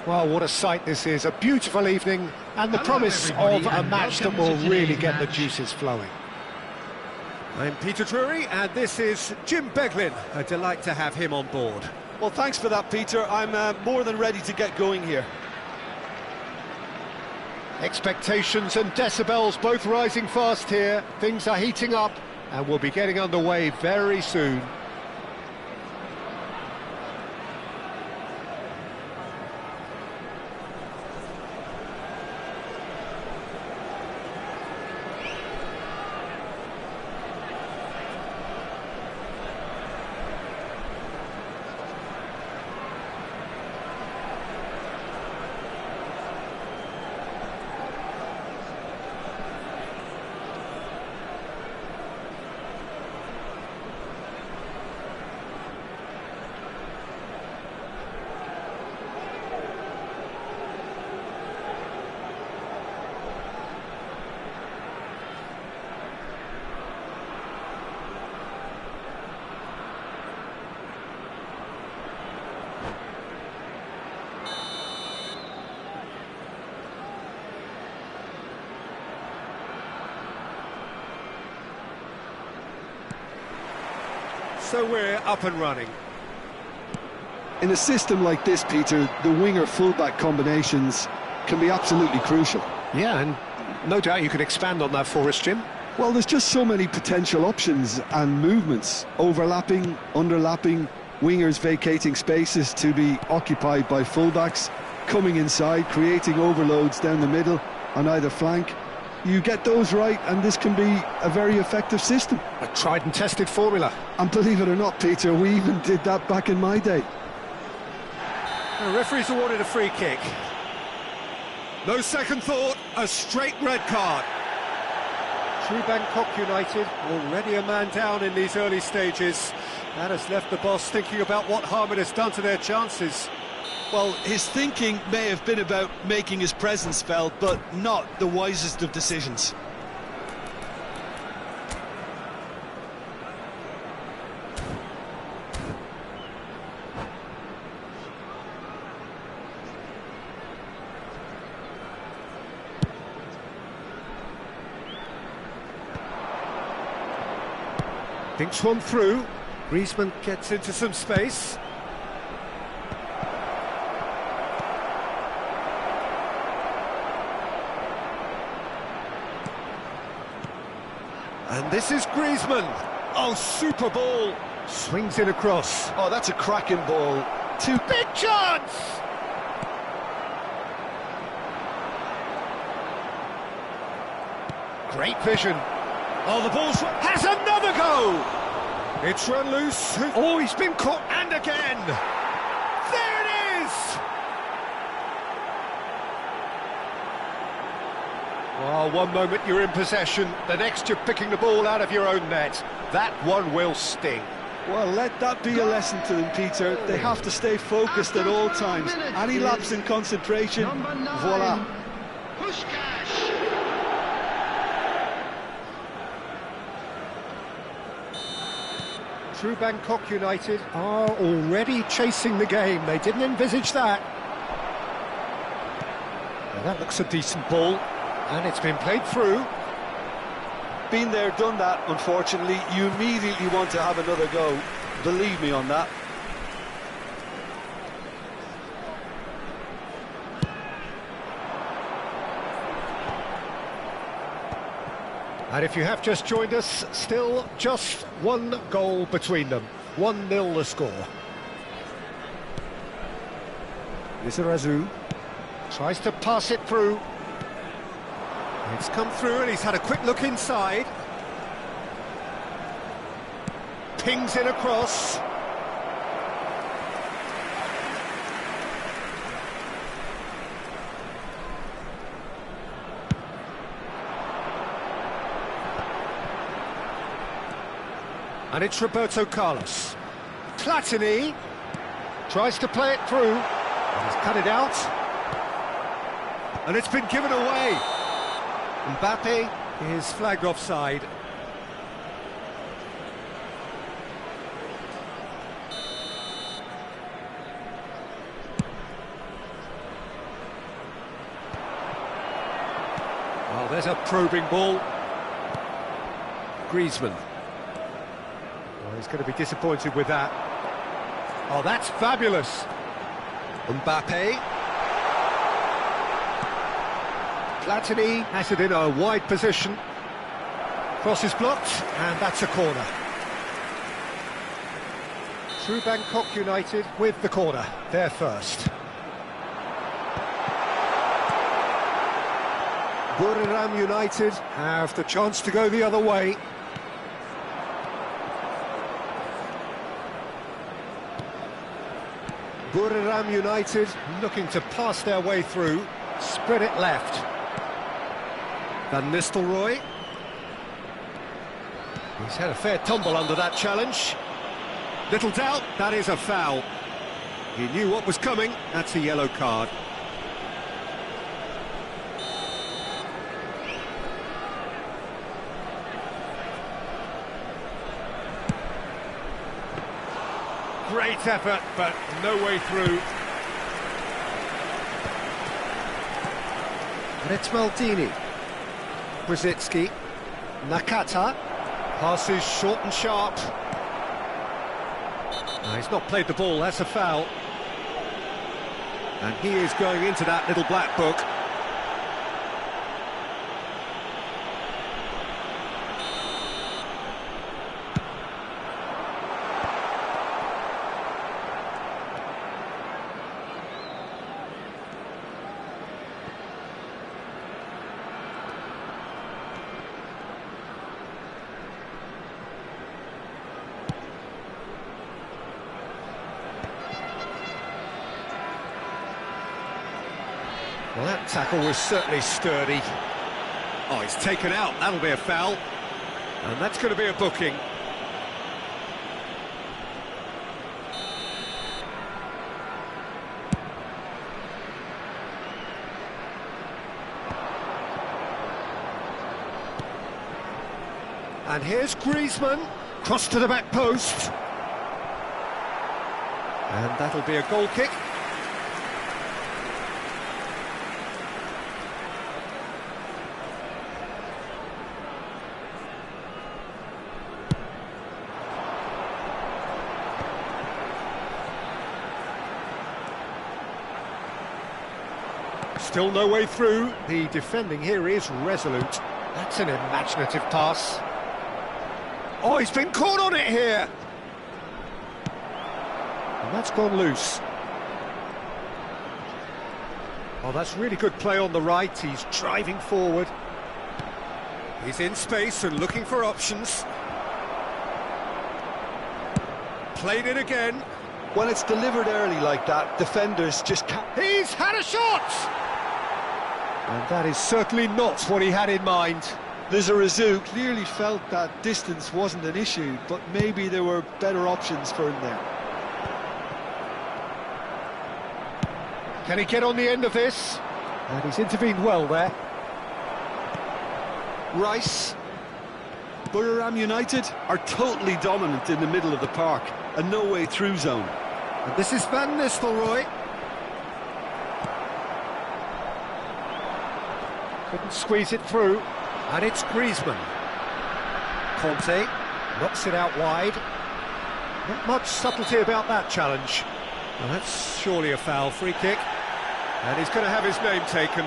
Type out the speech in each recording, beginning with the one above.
Well, what a sight this is. A beautiful evening and the promise of a match that will really get the juices flowing. I'm Peter Drury, and this is Jim Beglin. A delight to have him on board. Well, thanks for that, Peter. I'm more than ready to get going here. Expectations and decibels both rising fast here. Things are heating up and we'll be getting underway very soon. So we're up and running. In a system like this, Peter, the winger-fullback combinations can be absolutely crucial. Yeah, and no doubt you could expand on that for us, Jim. Well, there's just so many potential options and movements. Overlapping, underlapping, wingers vacating spaces to be occupied by fullbacks, coming inside, creating overloads down the middle on either flank. You get those right and this can be a very effective system. A tried and tested formula. And believe it or not, Peter, we even did that back in my day. The referee's awarded a free kick. No second thought, a straight red card. True Bangkok United, already a man down in these early stages. That has left the boss thinking about what harm it has done to their chances. Well, his thinking may have been about making his presence felt, but not the wisest of decisions. Thinks one through. Griezmann gets into some space. And this is Griezmann. Oh, super ball. Swings in across. Oh, that's a cracking ball. Two big chance! Great vision. Oh, the ball's... Has another go! It's run loose. Oh, he's been caught, and again! There it is! Oh, one moment you're in possession, the next you're picking the ball out of your own net. That one will sting. Well, let that be a lesson to them, Peter. They have to stay focused at all times. Any lapse in concentration, voila. True Bangkok United are already chasing the game. They didn't envisage that. Well, that looks a decent ball, and it's been played through. Been there, done that, unfortunately. You immediately want to have another go. Believe me on that. And if you have just joined us, still just one goal between them. 1-0 the score. Lizarazu tries to pass it through. It's come through and he's had a quick look inside. Pings in across. And it's Roberto Carlos. Platini tries to play it through. He's cut it out. And it's been given away. Mbappe is flagged offside. Oh, there's a probing ball. Griezmann. Well, he's going to be disappointed with that. Oh, that's fabulous. Mbappe. Platini has it in a wide position. Cross is blocked, and that's a corner. Through Bangkok United with the corner, there first. Buriram United have the chance to go the other way. Buriram United looking to pass their way through, spread it left. Van Nistelrooy. He's had a fair tumble under that challenge. Little doubt, that is a foul. He knew what was coming, that's a yellow card. Great effort, but no way through. And it's Maldini. Brzezinski. Nakata. Passes short and sharp. No, he's not played the ball, that's a foul. And he is going into that little black book. Well, that tackle was certainly sturdy. Oh, he's taken out, that'll be a foul. And that's going to be a booking. And here's Griezmann, cross to the back post. And that'll be a goal kick. Still no way through. The defending here is resolute. That's an imaginative pass. Oh, he's been caught on it here. And that's gone loose. Oh, that's really good play on the right. He's driving forward. He's in space and looking for options. Played it again. When it's delivered early like that, defenders just can't... He's had a shot! And that is certainly not what he had in mind. Lizarazu clearly felt that distance wasn't an issue, but maybe there were better options for him there. Can he get on the end of this? And he's intervened well there. Rice. Buriram United are totally dominant in the middle of the park, a no-way through zone. And this is Van Nistelrooy. Couldn't squeeze it through. And it's Griezmann. Conte knocks it out wide. Not much subtlety about that challenge. Well, that's surely a foul, free kick. And he's going to have his name taken.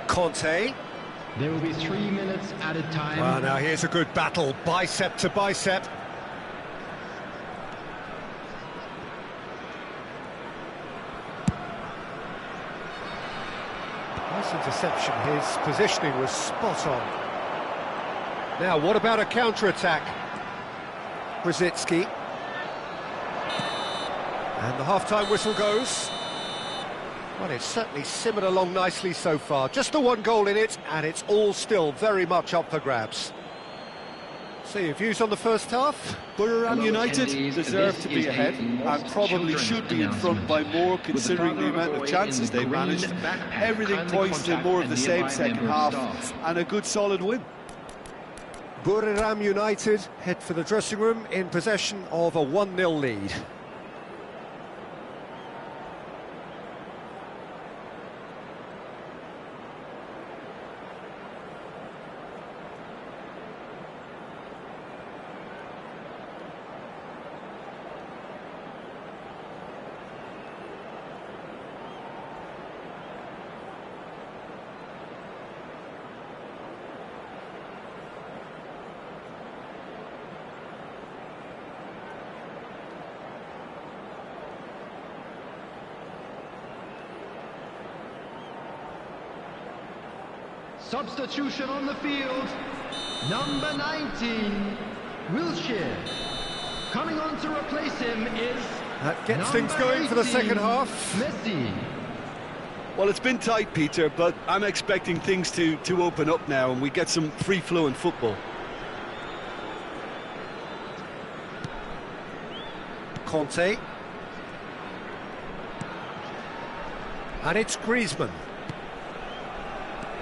Conte. There will be 3 minutes at a time. Well, now here's a good battle, bicep to bicep. Nice interception, his positioning was spot on. Now, what about a counter-attack? Brzezinski. And the half-time whistle goes. Well, it's certainly simmered along nicely so far. Just the one goal in it, and it's all still very much up for grabs. So, your views on the first half? Buriram United deserve to be ahead and probably should be in front by more considering the amount of chances they managed. Everything points to more of the same second half and a good solid win. Buriram United head for the dressing room in possession of a 1-0 lead. Substitution on the field. Number 19, Wilshere. Coming on to replace him is... That gets things going for the second half. Messi. Well, it's been tight, Peter, but I'm expecting things to open up now and we get some free-flowing football. Conte. And it's Griezmann.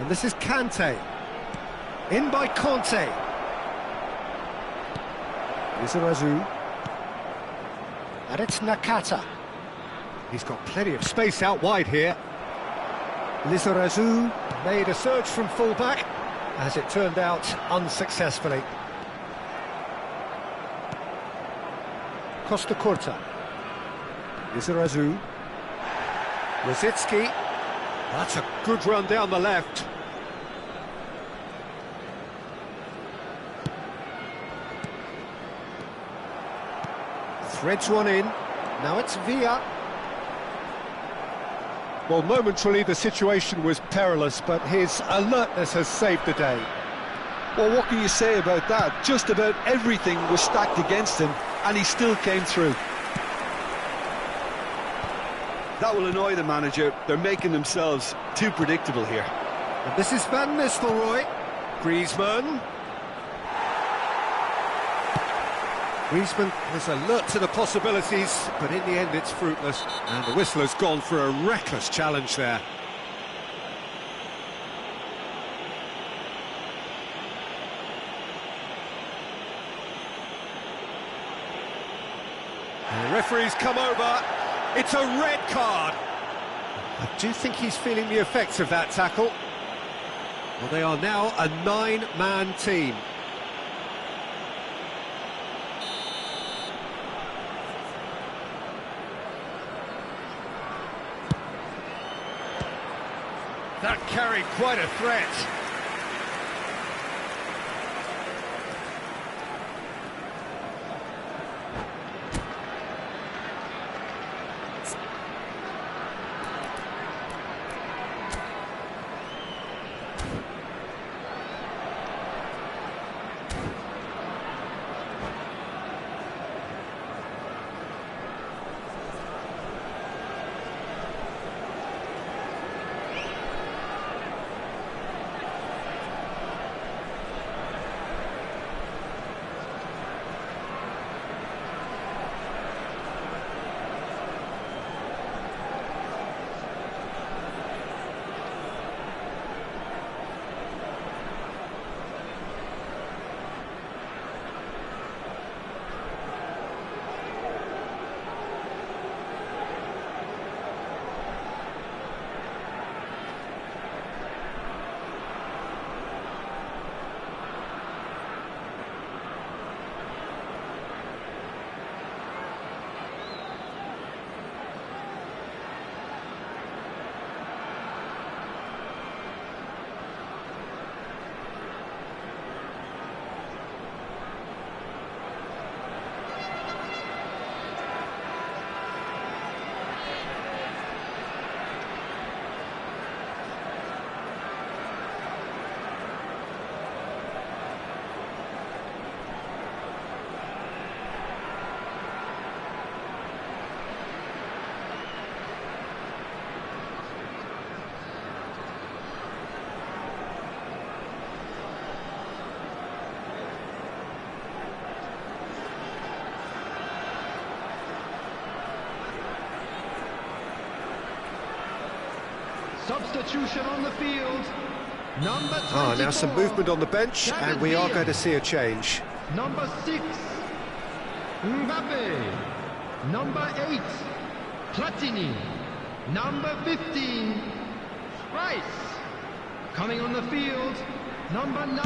And this is Kante. In by Conte. Lizarazu. And it's Nakata. He's got plenty of space out wide here. Lizarazu made a surge from full-back, as it turned out unsuccessfully. Costa Curta. Lizarazu. Rosicki. That's a good run down the left. Threads one in. Now it's Villa. Well, momentarily the situation was perilous, but his alertness has saved the day. Well, what can you say about that? Just about everything was stacked against him, and he still came through. That will annoy the manager. They're making themselves too predictable here. And this is Van Nistelrooy. Griezmann. Griezmann is alert to the possibilities, but in the end it's fruitless. And the whistle has gone for a reckless challenge there. And the referee's come over. It's a red card. I do think he's feeling the effects of that tackle. Well, they are now a 9-man team. That carried quite a threat. Substitution on the field. Number 24. Now some movement on the bench, and we are going to see a change. Number 6, Mbappe. Number 8, Platini. Number 15, Rice. Coming on the field, number 9,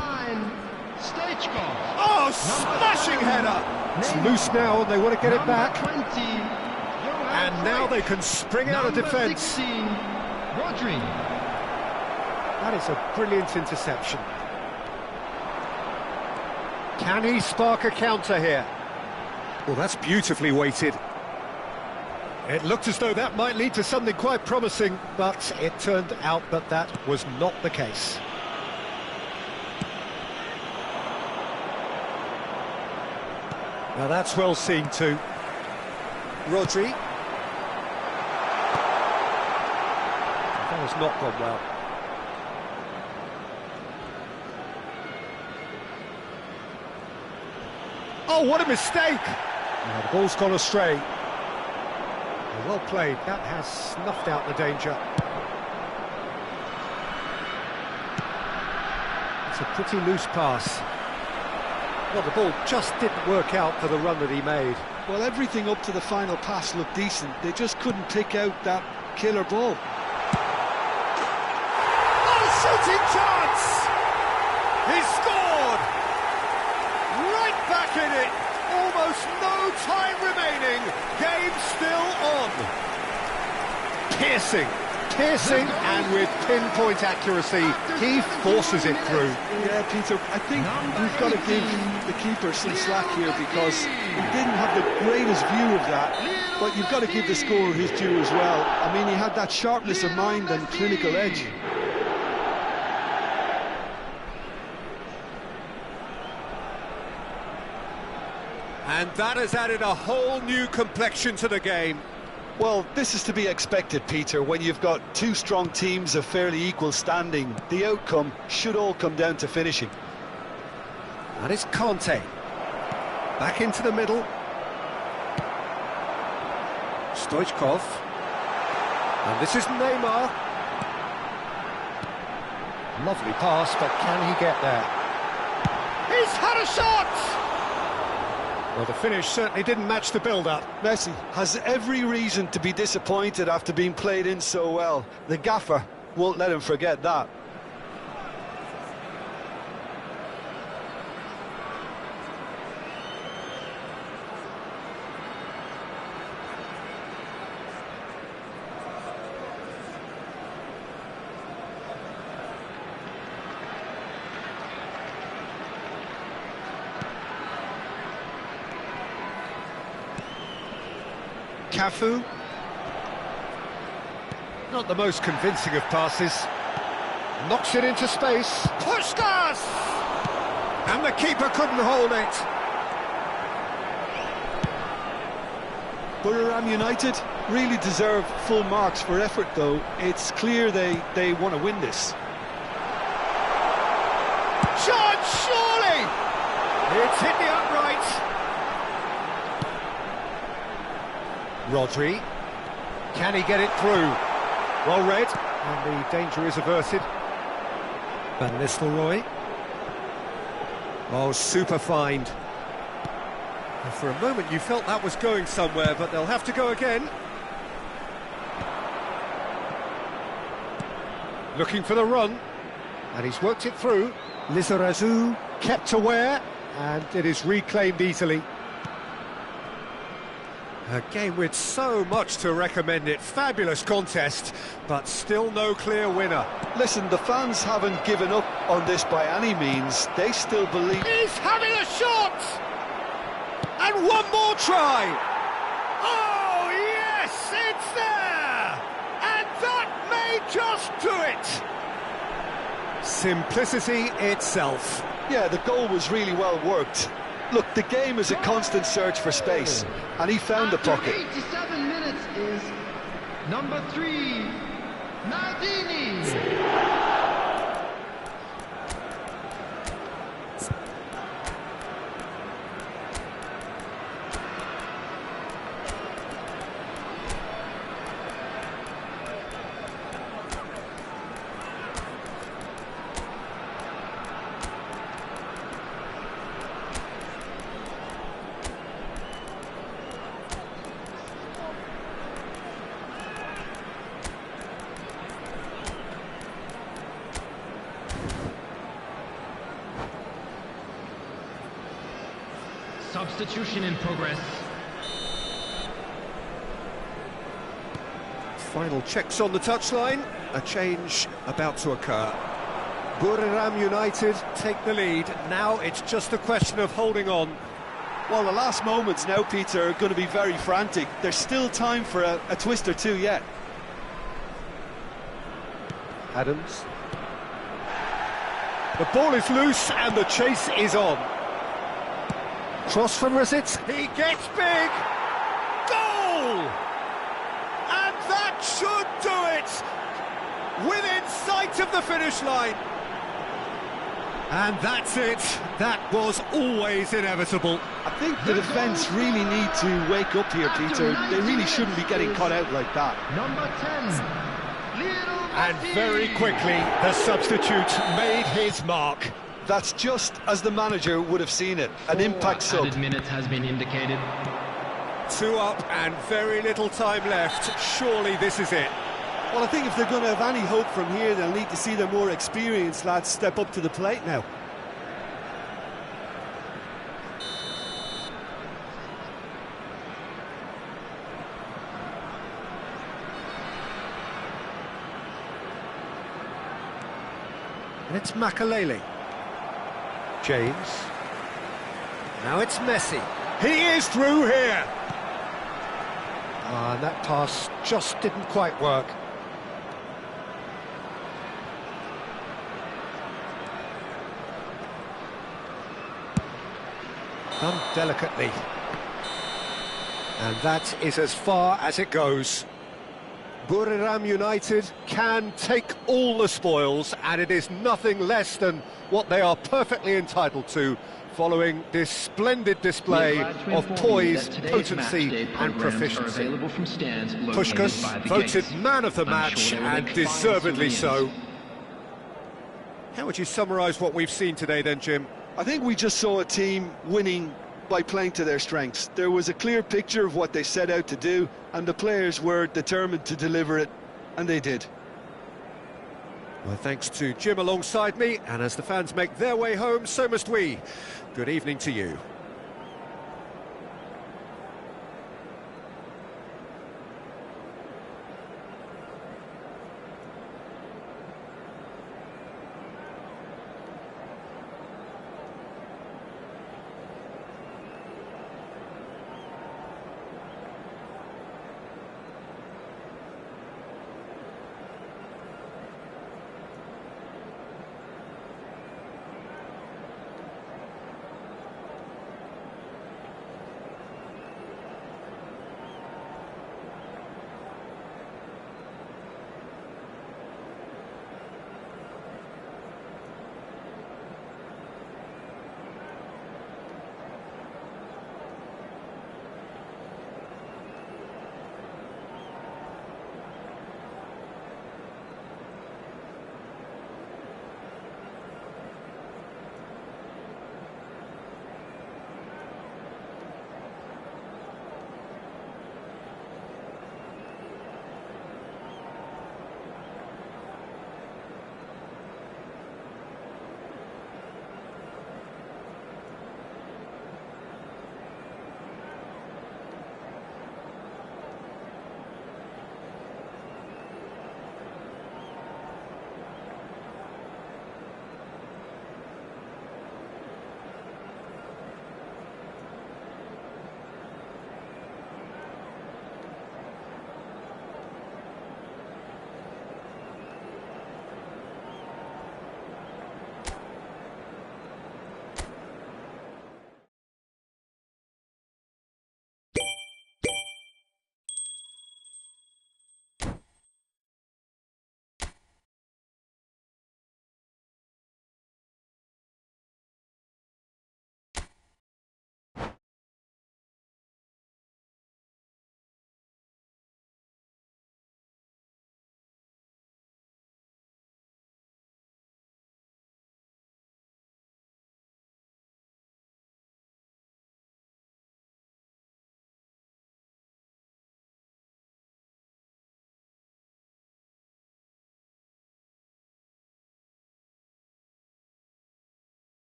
Stoichkov. Oh, smashing header! It's loose now, and they want to get it back. 20, And now they can spring out of defence. 16, Rodri. That is a brilliant interception. Can he spark a counter here? Well, that's beautifully weighted. It looked as though that might lead to something quite promising, But it turned out that that was not the case. Now that's well seen too. Rodri. That has not gone well. oh, what a mistake! Now the ball's gone astray. Well played, that has snuffed out the danger. It's a pretty loose pass. Well, the ball just didn't work out for the run that he made. Well, everything up to the final pass looked decent. They just couldn't pick out that killer ball. Oh, shooting chance! He scored! Right back in it! Almost no time remaining. Game still on. Piercing, and with pinpoint accuracy, he forces it through. Yeah, Peter, I think we've got to give the keeper some slack here because he didn't have the greatest view of that, but you've got to give the scorer his due as well. I mean, he had that sharpness of mind and clinical edge. And that has added a whole new complexion to the game. Well, this is to be expected, Peter. When you've got two strong teams of fairly equal standing, the outcome should all come down to finishing. That is Conte. Back into the middle. Stoichkov. And this is Neymar. Lovely pass, but can he get there? He's had a shot! Well, the finish certainly didn't match the build-up. Messi has every reason to be disappointed after being played in so well. The gaffer won't let him forget that. Cafu. Not the most convincing of passes. Knocks it into space. Puskas! And the keeper couldn't hold it. Buriram United really deserve full marks for effort, though. It's clear they want to win this. Shot, surely! It's hit the upright. Rodri. Can he get it through? Well read, and the danger is averted. Van Nistelrooy. Oh, super find. And for a moment you felt that was going somewhere, but they'll have to go again. Looking for the run, and he's worked it through. Lizarazu kept aware, and it is reclaimed easily. A game with so much to recommend it. Fabulous contest, but still no clear winner. Listen, the fans haven't given up on this by any means. They still believe... He's having a shot! And one more try! Oh, yes, it's there! And that may just do it! Simplicity itself. Yeah, the goal was really well worked. Look, the game is a constant search for space, and he found the pocket. 87 minutes is number 3, Maldini. Substitution in progress. Final checks on the touchline. A change about to occur. Buriram United take the lead. Now it's just a question of holding on. Well, the last moments now, Peter, are going to be very frantic. There's still time for a twist or two yet. Adams. The ball is loose and the chase is on. Cross from Rosic. He gets big. Goal! And that should do it. Within sight of the finish line. And that's it. That was always inevitable. I think the defence really need to wake up here, Peter. They really shouldn't be getting caught out like that. Number 10. And very quickly, the substitute made his mark. That's just as the manager would have seen it. An impact sub. Added minutes has been indicated. 2 up and very little time left. Surely this is it. Well, I think if they're going to have any hope from here, they'll need to see their more experienced lads step up to the plate now. And it's Makalele. James. Now it's Messi. He is through here. And that pass just didn't quite work. Done delicately. And that is as far as it goes. Buriram United can take all the spoils, and it is nothing less than what they are perfectly entitled to, following this splendid display of poise, potency and proficiency. Puskás voted man of the match, and deservedly so. How would you summarise what we've seen today then, Jim? I think we just saw a team winning by playing to their strengths. There was a clear picture of what they set out to do, and the players were determined to deliver it, and they did. Well, thanks to Jim alongside me, and as the fans make their way home, so must we. Good evening to you.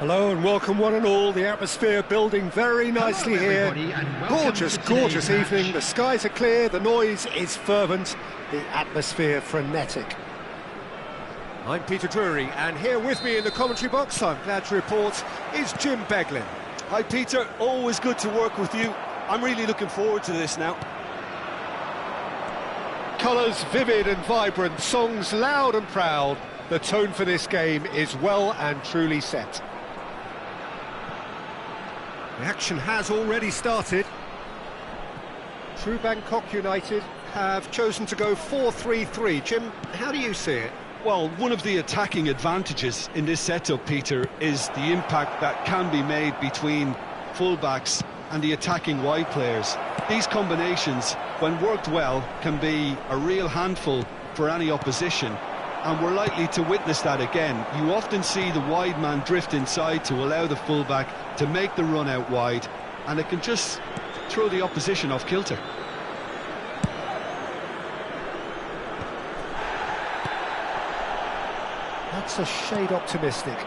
Hello and welcome one and all. The atmosphere building very nicely here. Gorgeous, gorgeous evening. The skies are clear, the noise is fervent, the atmosphere frenetic. I'm Peter Drury, and here with me in the commentary box, I'm glad to report, is Jim Beglin. Hi Peter, always good to work with you. I'm really looking forward to this now. Colours vivid and vibrant, songs loud and proud. The tone for this game is well and truly set. The action has already started. True Bangkok United have chosen to go 4-3-3. Jim, how do you see it? Well, one of the attacking advantages in this setup, Peter, is the impact that can be made between fullbacks and the attacking wide players. These combinations, when worked well, can be a real handful for any opposition, and we're likely to witness that again. You often see the wide man drift inside to allow the fullback to make the run out wide, and it can just throw the opposition off kilter. That's a shade optimistic.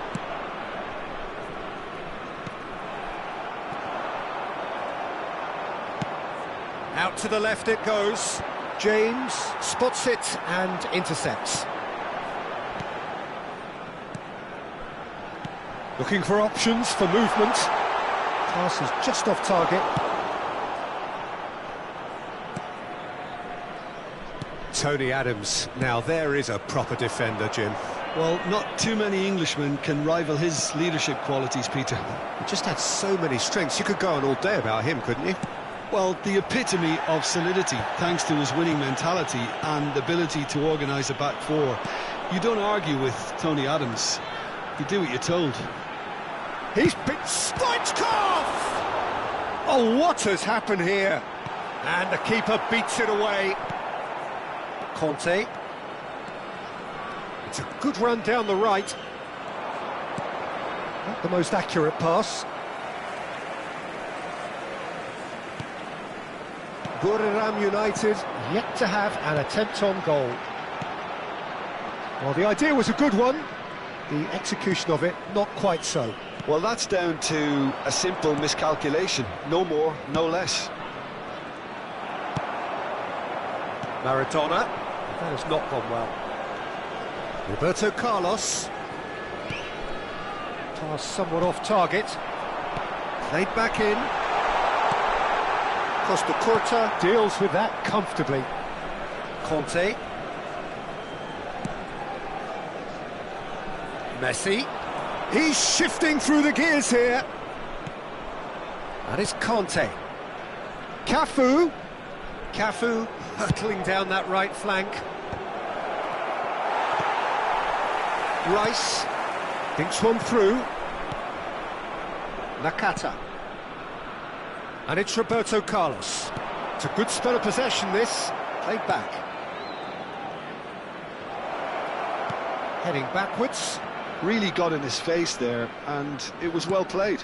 Out to the left it goes. James spots it and intercepts. Looking for options for movement. Pass is just off target. Tony Adams. Now there is a proper defender, Jim. Well, not too many Englishmen can rival his leadership qualities, Peter. He just had so many strengths. You could go on all day about him, couldn't you? Well, the epitome of solidity, thanks to his winning mentality and ability to organise a back four. You don't argue with Tony Adams. You do what you're told. He's been Stoichkov! Oh, what has happened here? And the keeper beats it away. Conte. It's a good run down the right. Not the most accurate pass. Buriram United yet to have an attempt on goal. Well, the idea was a good one. The execution of it, not quite so. Well, that's down to a simple miscalculation. No more, no less. Maradona. That has not gone well. Roberto Carlos. Pass somewhat off target. Played back in. Costa Curta deals with that comfortably. Conte. Messi. He's shifting through the gears here. That is Conte. Cafu. Cafu hurtling down that right flank. Rice thinks one through. Nakata. And it's Roberto Carlos. It's a good spell of possession, this. Played back. Heading backwards. Really got in his face there, and it was well played.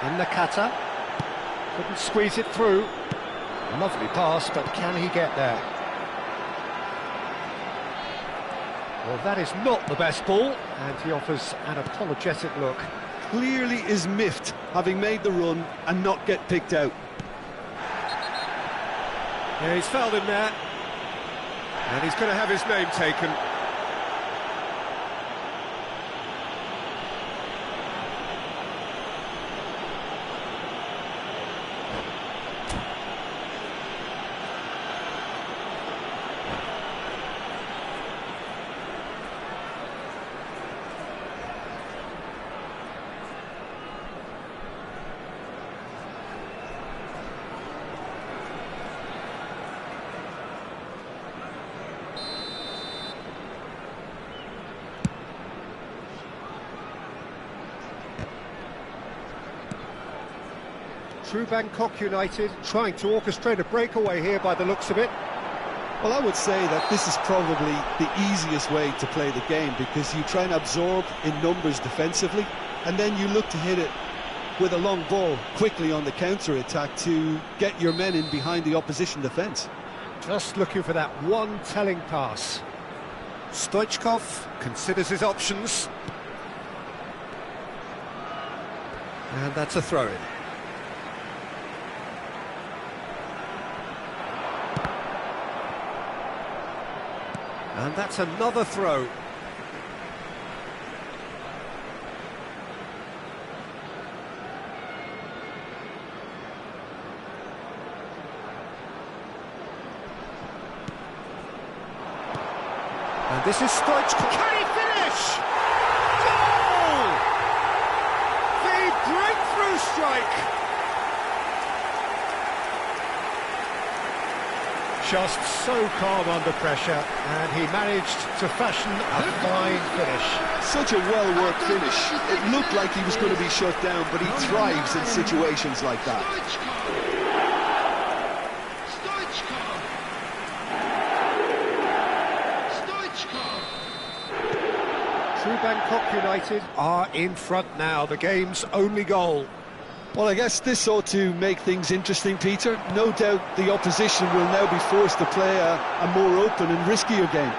And Nakata couldn't squeeze it through. Lovely pass, but can he get there? Well, that is not the best ball, and he offers an apologetic look. Clearly is miffed, having made the run and not get picked out. Yeah, he's fouled him there, and he's going to have his name taken. True Bangkok United trying to orchestrate a breakaway here by the looks of it. Well, I would say that this is probably the easiest way to play the game, because you try and absorb in numbers defensively, and then you look to hit it with a long ball quickly on the counter-attack to get your men in behind the opposition defence. Just looking for that one telling pass. Stoichkov considers his options. And that's a throw-in. And that's another throw. And this is Stoichkov. Can he finish? Goal! The breakthrough strike. Just so calm under pressure, and he managed to fashion a fine finish. Such a well-worked finish. It looked like he was going to be shut down, but he thrives in situations like that. True Bangkok United are in front now, the game's only goal. Well, I guess this ought to make things interesting, Peter. No doubt the opposition will now be forced to play a more open and riskier game.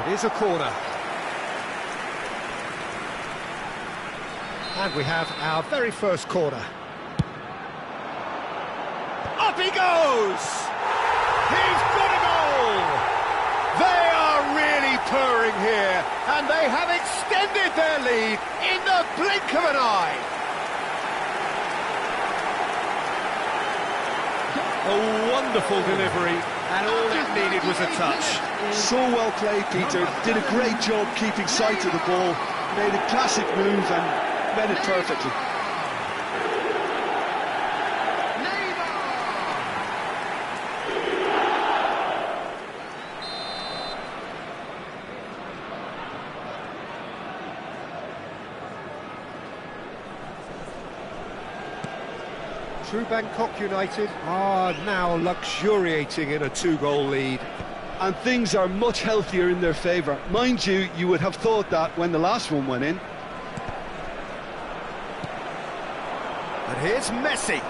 It is a corner. And we have our very first corner. Up he goes! He's got a goal! They are really purring here, and they have extended their lead in the blink of an eye. A wonderful delivery, and all it needed was a touch. So well played, Peter. Did a great job keeping sight of the ball. Made a classic move and read it perfectly. True Bangkok United are now luxuriating in a two-goal lead. And things are much healthier in their favour. Mind you, you would have thought that when the last one went in. And here's Messi.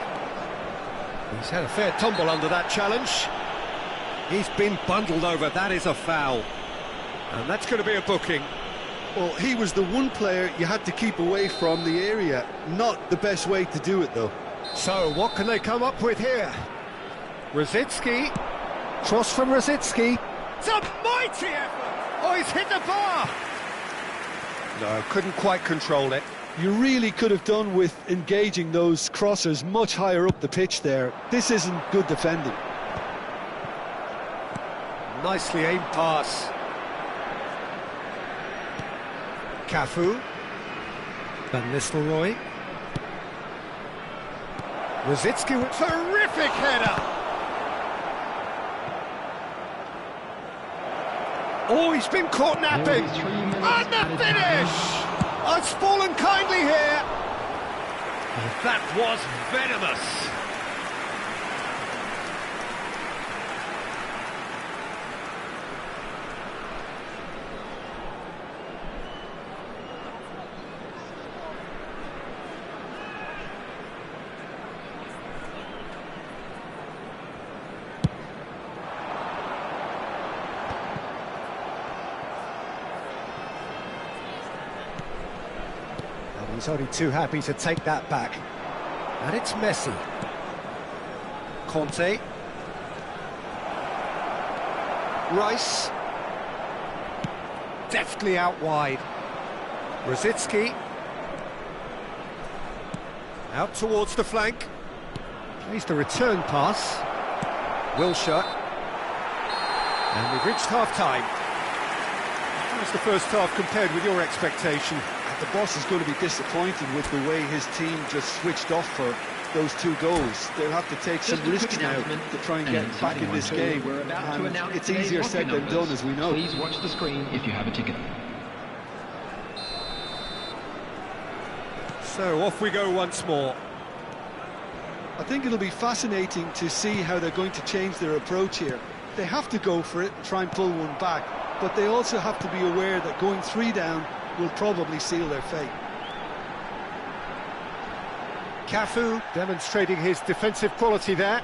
He's had a fair tumble under that challenge. He's been bundled over, that is a foul. And that's going to be a booking. Well, he was the one player you had to keep away from the area. Not the best way to do it, though. So, what can they come up with here? Rosicki. Cross from Rosicki. It's a mighty effort! Oh, he's hit the bar! No, couldn't quite control it. You really could have done with engaging those crossers much higher up the pitch there. This isn't good defending. Nicely aimed pass. Cafu. Van Nistelrooy. Rosicki with terrific header. Oh, he's been caught napping. And the finish! Oh, it's fallen kindly here. That was venomous. He's only too happy to take that back. And it's Messi. Conte. Rice. Deftly out wide. Rosicki. Out towards the flank. Plays the return pass. Wilshere. And we've reached half-time. How's the first half compared with your expectation? The boss is going to be disappointed with the way his team just switched off for those two goals. They'll have to take some risks now to try and get back in this game. And it's easier said than done, as we know. Please watch the screen if you have a ticket. So off we go once more. I think it'll be fascinating to see how they're going to change their approach here. They have to go for it and try and pull one back, but they also have to be aware that going 3 down will probably seal their fate. Cafu demonstrating his defensive quality there.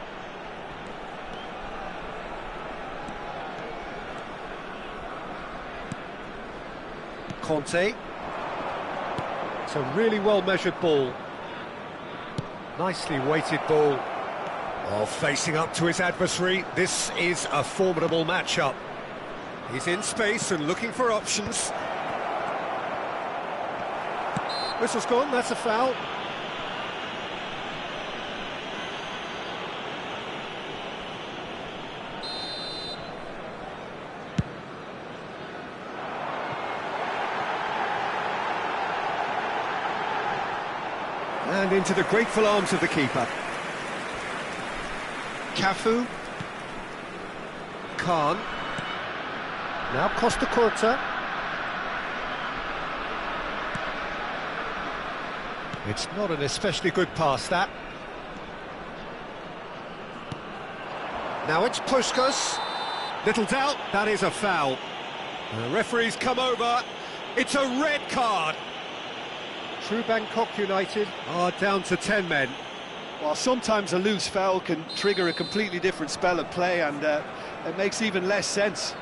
Conte. It's a really well-measured ball. Nicely weighted ball. Oh, facing up to his adversary, this is a formidable matchup. He's in space and looking for options. Whistle's gone, that's a foul. And into the grateful arms of the keeper. Cafu. Khan. Now Costa Curta. It's not an especially good pass, that. Now it's Puskas. Little doubt, that is a foul. The referee's come over. It's a red card. True Bangkok United are down to 10 men. Well, sometimes a loose foul can trigger a completely different spell of play, and it makes even less sense.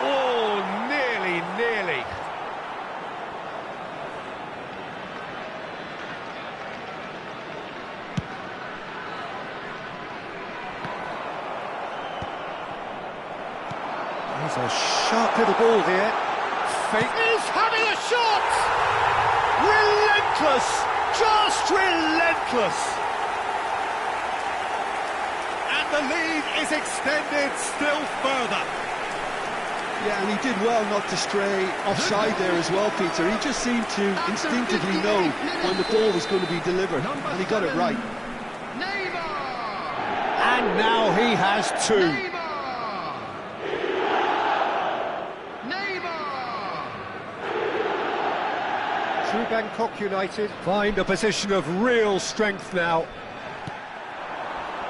Oh, nearly. There's a sharp little ball here. Fate is having a shot! Relentless! Just relentless! And the lead is extended still further. Yeah, and he did well not to stray offside there as well, Peter. He just seemed to instinctively know when the ball was going to be delivered, and he got it right. And now he has two. True Bangkok United find a position of real strength now.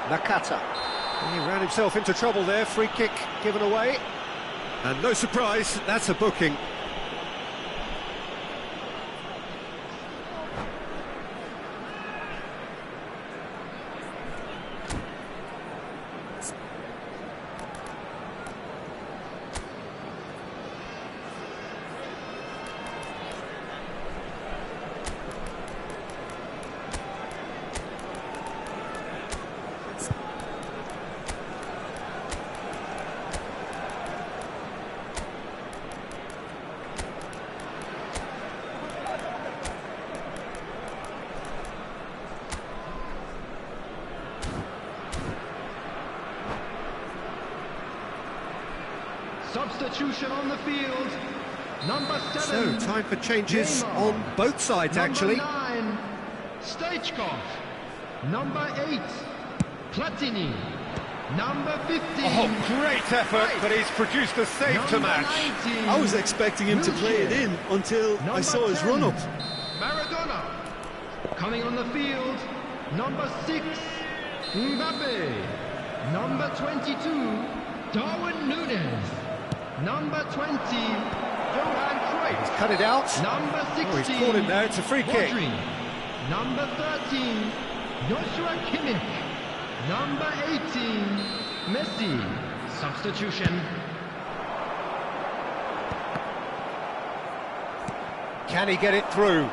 Nakata. He ran himself into trouble there, free kick given away. And no surprise, that's a booking. Substitution on the field. Number 7. So, time for changes on both sides, actually. Number 9, Stoichkov. Number 8, Platini. Number 15. Oh, great effort, but he's produced a save to match. 19, I was expecting him to play it in until I saw his run-up. Maradona. Coming on the field, number 6, Mbappe. Number 22, Darwin Núñez. Number 20, Johan Cruyff. He's cut it out. Number 16, Oh, he's caught him there, it's a free kick. Rodri. Number 13, Joshua Kimmich. Number 18, Messi. Substitution. Can he get it through?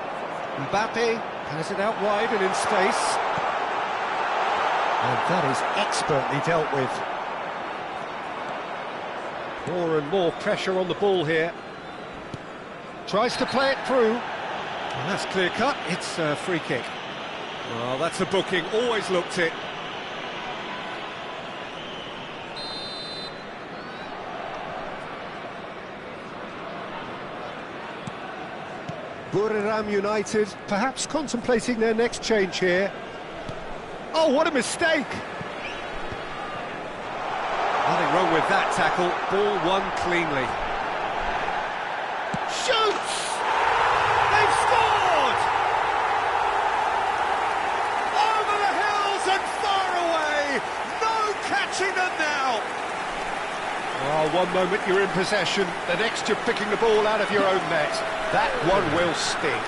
Mbappe has it out wide and in space. And that is expertly dealt with. More and more pressure on the ball here. Tries to play it through. And that's clear cut, it's a free kick. Well, that's a booking, always looked it. Buriram United perhaps contemplating their next change here. Oh, what a mistake! Nothing wrong with that tackle, ball won cleanly. Shoots! They've scored! Over the hills and far away! No catching them now! Oh, one moment you're in possession, the next you're picking the ball out of your own net. That one will sting.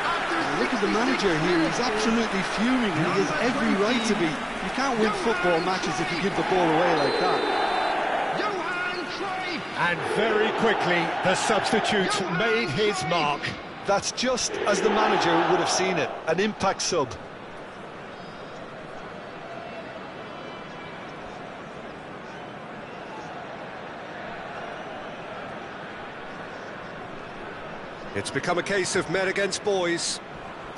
Look at the manager here, he's absolutely fuming, and he has every right to be. You can't win football matches if you give the ball away like that. And very quickly, the substitute made his mark. That's just as the manager would have seen it, an impact sub. It's become a case of men against boys.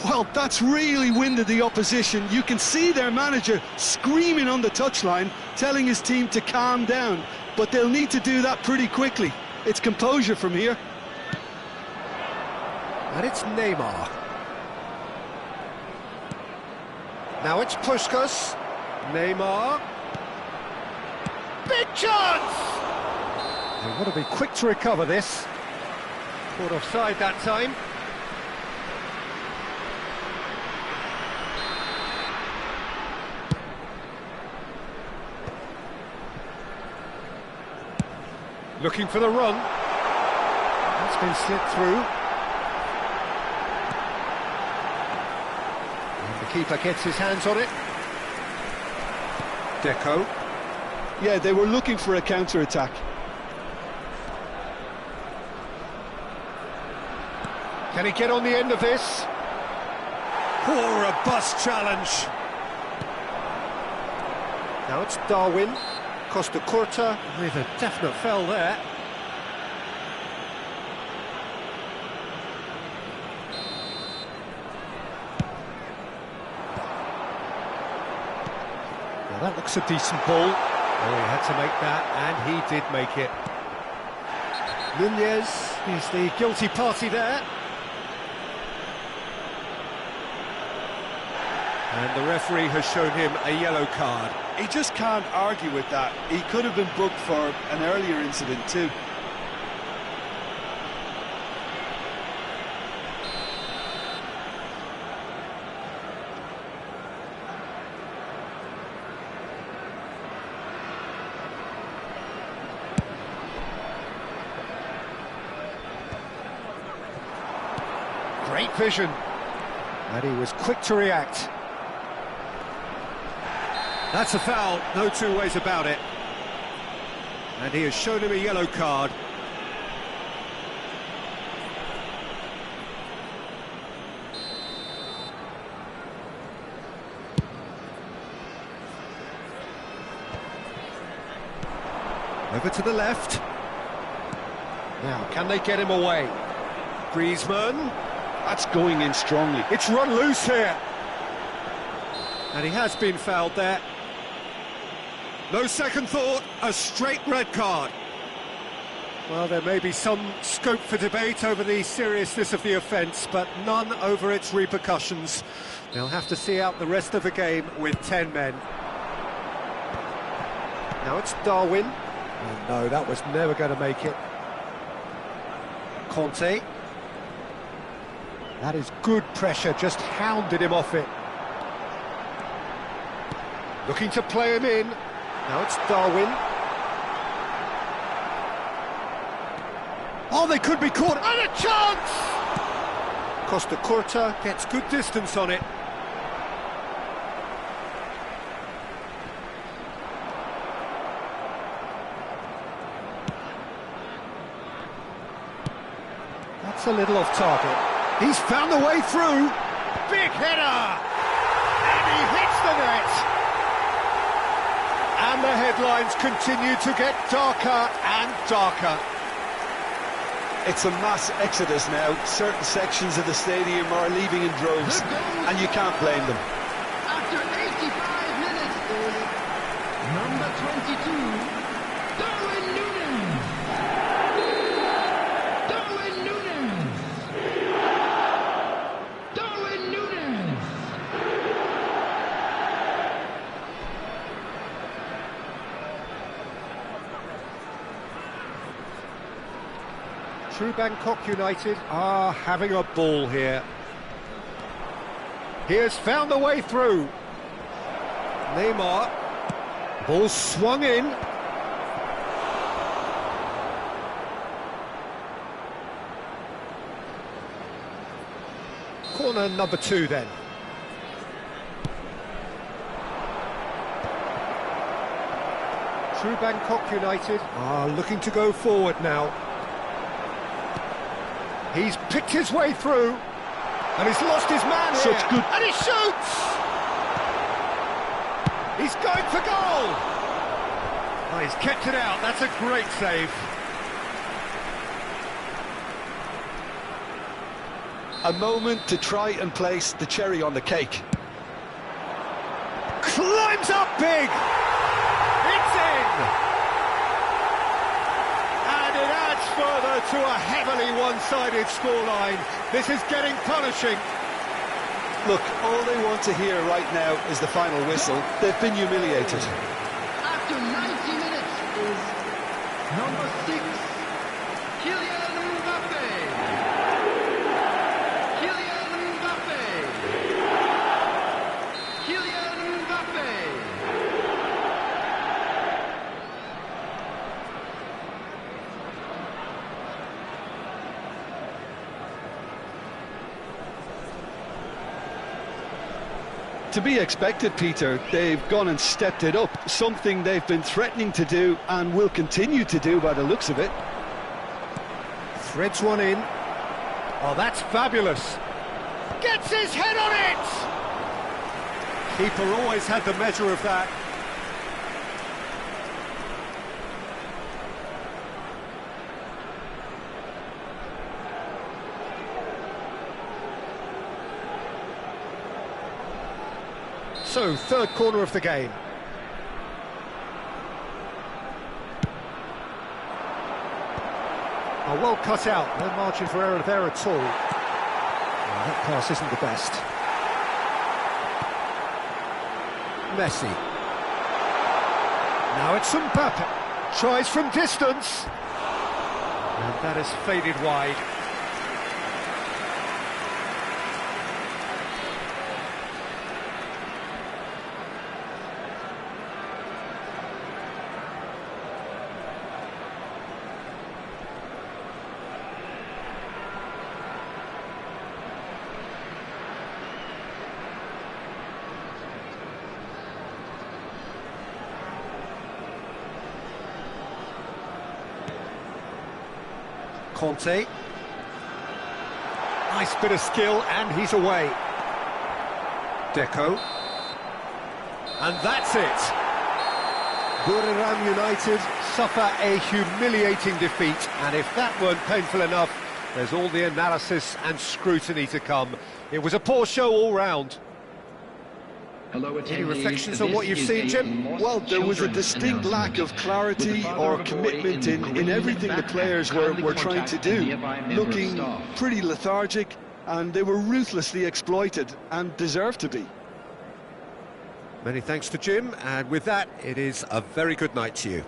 Well, that's really winded the opposition. You can see their manager screaming on the touchline, telling his team to calm down, but they'll need to do that pretty quickly. It's composure from here. And it's Neymar. Now it's Puskas. Neymar. Big chance! They want to be quick to recover this. Caught offside that time. Looking for the run. That's been slipped through. And the keeper gets his hands on it. Deco. Yeah, they were looking for a counter-attack. Can he get on the end of this? Poor robust challenge. Now it's Darwin. Costa Curta with a definite foul there. Now that looks a decent ball. Oh, he had to make that, and he did make it. Nunez is the guilty party there. And the referee has shown him a yellow card. He just can't argue with that. He could have been booked for an earlier incident too. Great vision. And he was quick to react. That's a foul, no two ways about it. And he has shown him a yellow card. Over to the left. Now, can they get him away? Griezmann. That's going in strongly. It's run loose here. And he has been fouled there. No second thought, a straight red card. Well, there may be some scope for debate over the seriousness of the offence, but none over its repercussions. They'll have to see out the rest of the game with 10 men. Now it's Darwin. Oh no, that was never going to make it. Conte. That is good pressure, just hounded him off it. Looking to play him in. Now it's Darwin. Oh, they could be caught. And a chance! Costa Curta gets good distance on it. That's a little off target. He's found the way through. Big header! And he hits the net. And the headlines continue to get darker and darker. It's a mass exodus now. Certain sections of the stadium are leaving in droves, and you can't blame them. After 85 minutes is number 22, Darwin Núñez. Darwin Núñez. Darwin Núñez. True Bangkok United are having a ball here. He has found the way through. Neymar. Ball swung in. Corner number 2 then. True Bangkok United are looking to go forward now. He's picked his way through, and he's lost his man here. Such good... And he shoots! He's going for goal! Oh, he's kept it out, that's a great save. A moment to try and place the cherry on the cake. Climbs up big! It's in! And it adds further to a heavily one-sided scoreline. This is getting punishing. Look, all they want to hear right now is the final whistle. They've been humiliated. After 90 minutes is number 6, Kylian Mbappe. Kylian Mbappe. Kylian Mbappe. To be expected, Peter. They've gone and stepped it up, something they've been threatening to do and will continue to do by the looks of it. Threads one in. Oh, that's fabulous. Gets his head on it! Keeper always had the measure of that. So, third corner of the game. Oh, well cut out, no margin for error there at all. Oh, that pass isn't the best. Messi. Now it's Mbappe. Tries from distance. And that has faded wide. Conte. Nice bit of skill, and he's away. Deco. And that's it. Buriram United suffer a humiliating defeat, and if that weren't painful enough, there's all the analysis and scrutiny to come. It was a poor show all round. Any reflections on what you've seen, Jim? Well, there was a distinct lack of clarity or commitment in everything the players were trying to do. Looking pretty lethargic, and they were ruthlessly exploited and deserved to be. Many thanks to Jim, and with that, it is a very good night to you.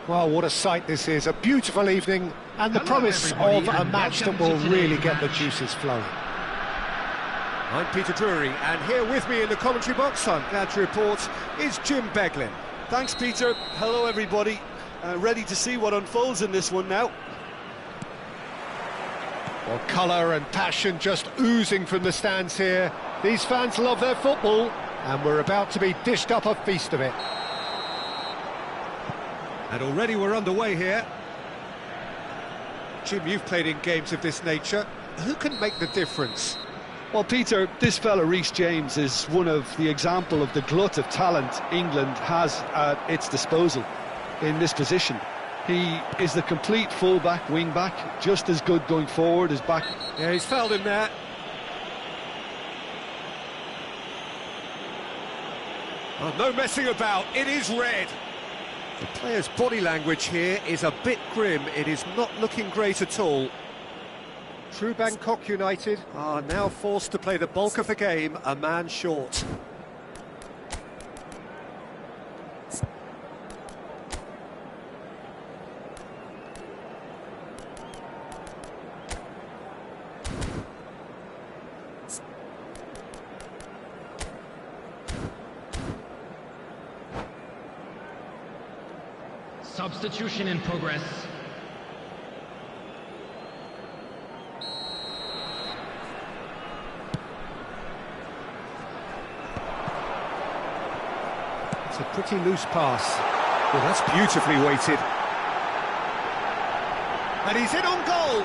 Well, what a sight this is. A beautiful evening and the Hello, promise of everybody, a and match that welcome will to really today's get the match. juices flowing. I'm Peter Drury, and here with me in the commentary box, I'm glad to report, is Jim Beglin. Thanks, Peter. Hello, everybody. Ready to see what unfolds in this one now. Well, colour and passion just oozing from the stands here. These fans love their football, and we're about to be dished up a feast of it. And already we're underway here. Jim, you've played in games of this nature. Who can make the difference? Well, Peter, this fella Reece James is one of the example of the glut of talent England has at its disposal in this position. He is the complete full-back, wing-back, just as good going forward as back. Yeah, he's fouled him there. Oh, no messing about, it is red. The player's body language here is a bit grim. It is not looking great at all. True Bangkok United are now forced to play the bulk of the game a man short. Substitution in progress. It's a pretty loose pass. Well, that's beautifully weighted. And he's in on goal.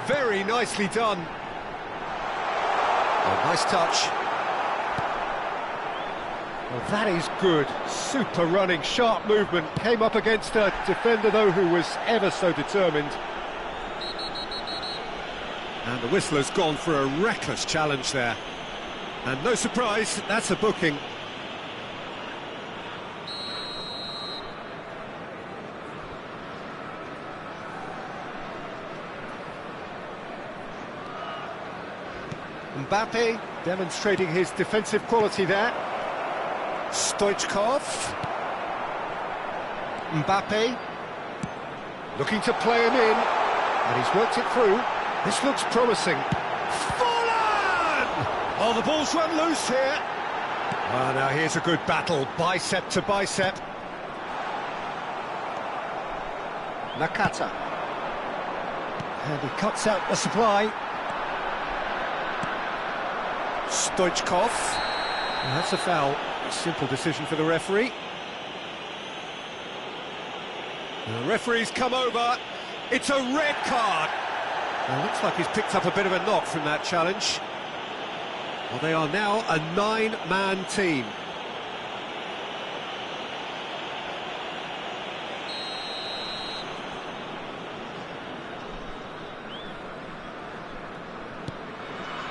Very nicely done. Oh, nice touch. Well, that is good. Super running, sharp movement. Came up against a defender, though, who was ever so determined. And the whistle has gone for a reckless challenge there. And no surprise, that's a booking. Mbappe demonstrating his defensive quality there. Stoichkov. Mbappe looking to play him in, and he's worked it through. This looks promising. Fallen! Oh, the ball's run loose here. Oh, now here's a good battle, bicep to bicep. Nakata. And he cuts out the supply. Stoichkov. And that's a foul. A simple decision for the referee. The referee's come over. It's a red card. Well, looks like he's picked up a bit of a knock from that challenge. Well, they are now a 9-man team.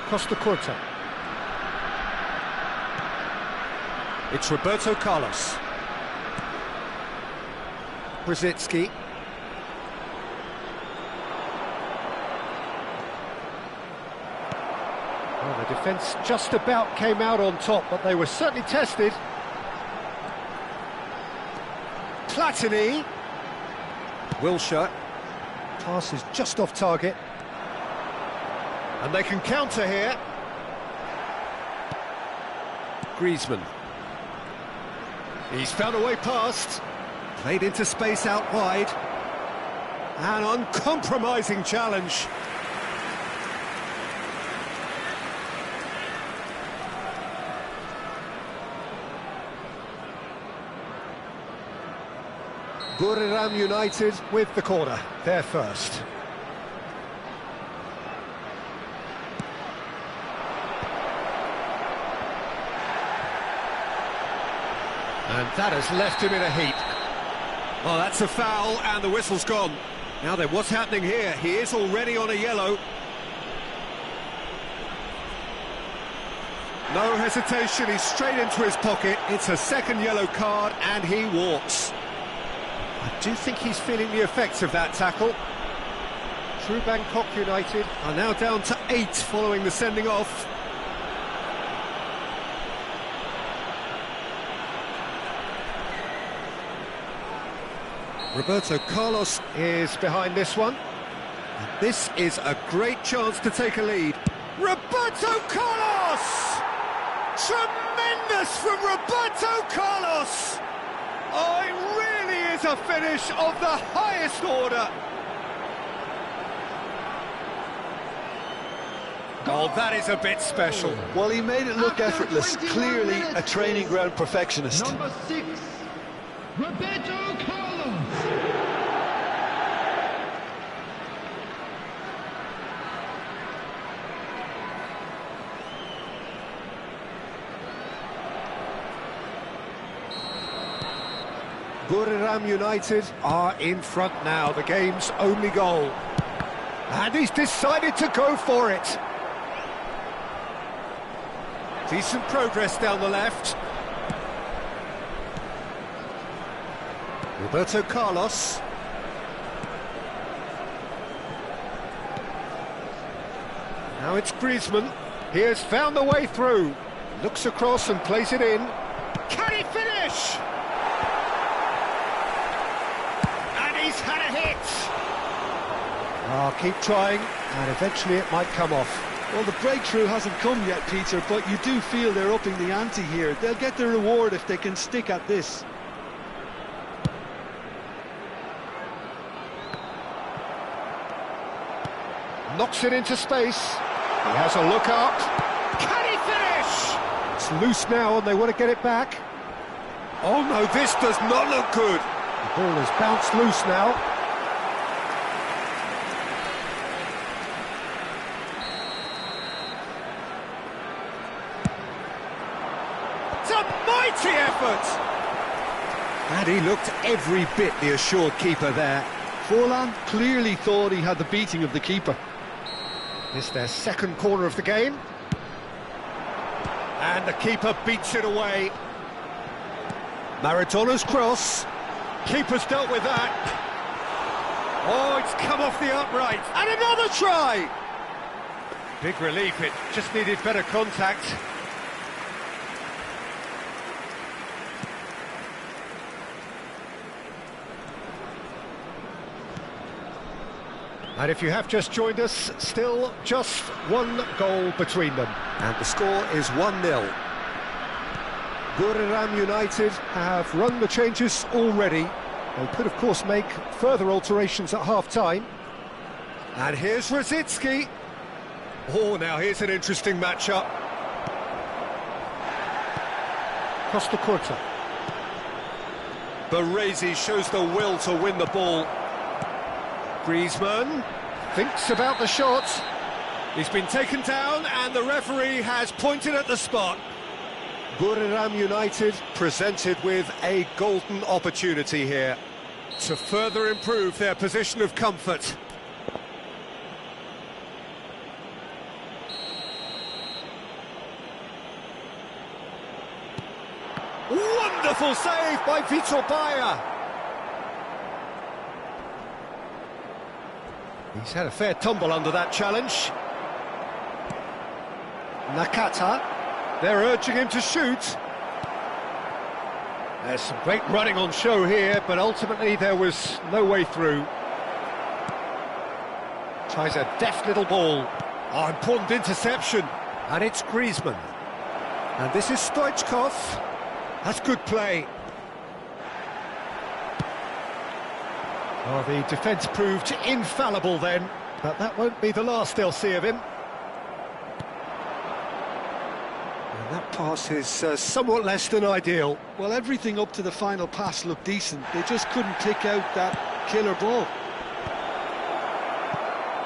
Costa Curta. It's Roberto Carlos. Brzezinski. Well, the defence just about came out on top, but they were certainly tested. Platini. Wilshere. Pass is just off target. And they can counter here. Griezmann. He's found a way past. Played into space out wide. An uncompromising challenge. Buriram United with the corner, they're first. And that has left him in a heap. Oh, that's a foul, and the whistle's gone. Now then, what's happening here? He is already on a yellow. No hesitation, he's straight into his pocket. It's a second yellow card, and he walks. I do think he's feeling the effects of that tackle. True Bangkok United are now down to 8 following the sending off. Roberto Carlos is behind this one. And this is a great chance to take a lead. Roberto Carlos! Tremendous from Roberto Carlos! Oh, it really is a finish of the highest order. Oh, that is a bit special. Well, he made it look effortless. Clearly a training ground perfectionist. Number 6, Roberto Carlos. Buriram United are in front now, the game's only goal. And he's decided to go for it. Decent progress down the left. Roberto Carlos. Now it's Griezmann. He has found the way through. Looks across and plays it in. Can he finish? And he's had a hit. Keep trying, and eventually it might come off. Well, the breakthrough hasn't come yet, Peter, but you do feel they're upping the ante here. They'll get the reward if they can stick at this. Knocks it into space. He has a look up. Can he finish? It's loose now and they want to get it back. Oh no, this does not look good. The ball has bounced loose now. It's a mighty effort! And he looked every bit the assured keeper there. Forlan clearly thought he had the beating of the keeper. It's their second corner of the game. And the keeper beats it away. Maradona's cross. Keeper's dealt with that. Oh, it's come off the upright. And another try! Big relief, it just needed better contact. And if you have just joined us, still just one goal between them. And the score is 1-0. Buriram United have run the changes already. They could, of course, make further alterations at half-time. And here's Rosicki. Oh, now here's an interesting matchup. Costa Curta. Baresi shows the will to win the ball. Griezmann thinks about the shot. He's been taken down and the referee has pointed at the spot. Buriram United presented with a golden opportunity here to further improve their position of comfort. Wonderful save by Vitor Bayer. He's had a fair tumble under that challenge. Nakata, they're urging him to shoot. There's some great running on show here, but ultimately there was no way through. Tries a deft little ball. Oh, important interception. And it's Griezmann. And this is Stoichkov. That's good play. Oh, the defence proved infallible then, but that won't be the last they'll see of him. And that pass is somewhat less than ideal. Well, everything up to the final pass looked decent. They just couldn't pick out that killer ball.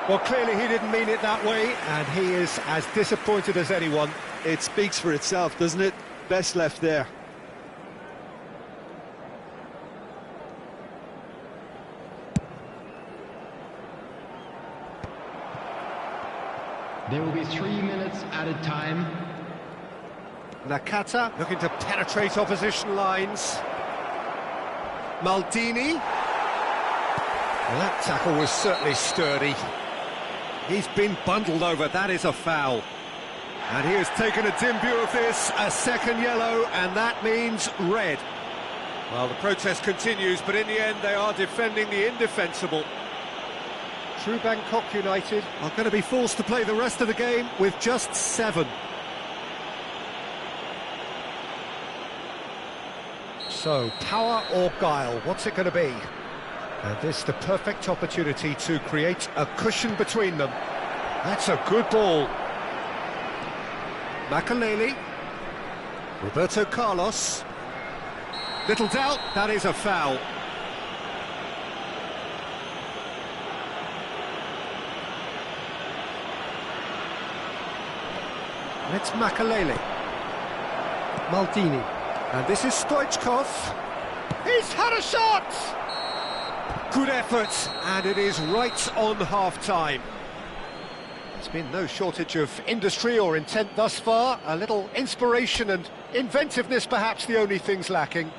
Well, clearly he didn't mean it that way, and he is as disappointed as anyone. It speaks for itself, doesn't it? Best left there. There will be 3 minutes added time. Nakata looking to penetrate opposition lines. Maldini. Well, that tackle was certainly sturdy. He's been bundled over, that is a foul. And he has taken a dim view of this, a second yellow, and that means red. Well, the protest continues, but in the end they are defending the indefensible. True Bangkok United are going to be forced to play the rest of the game with just 7. So, power or guile, what's it going to be? And this the perfect opportunity to create a cushion between them. That's a good ball. Makaleli. Roberto Carlos. Little doubt, that is a foul. And it's Makaleli. Maldini. And this is Stoichkov. He's had a shot! Good effort, and it is right on half-time. There's been no shortage of industry or intent thus far. A little inspiration and inventiveness, perhaps the only things lacking.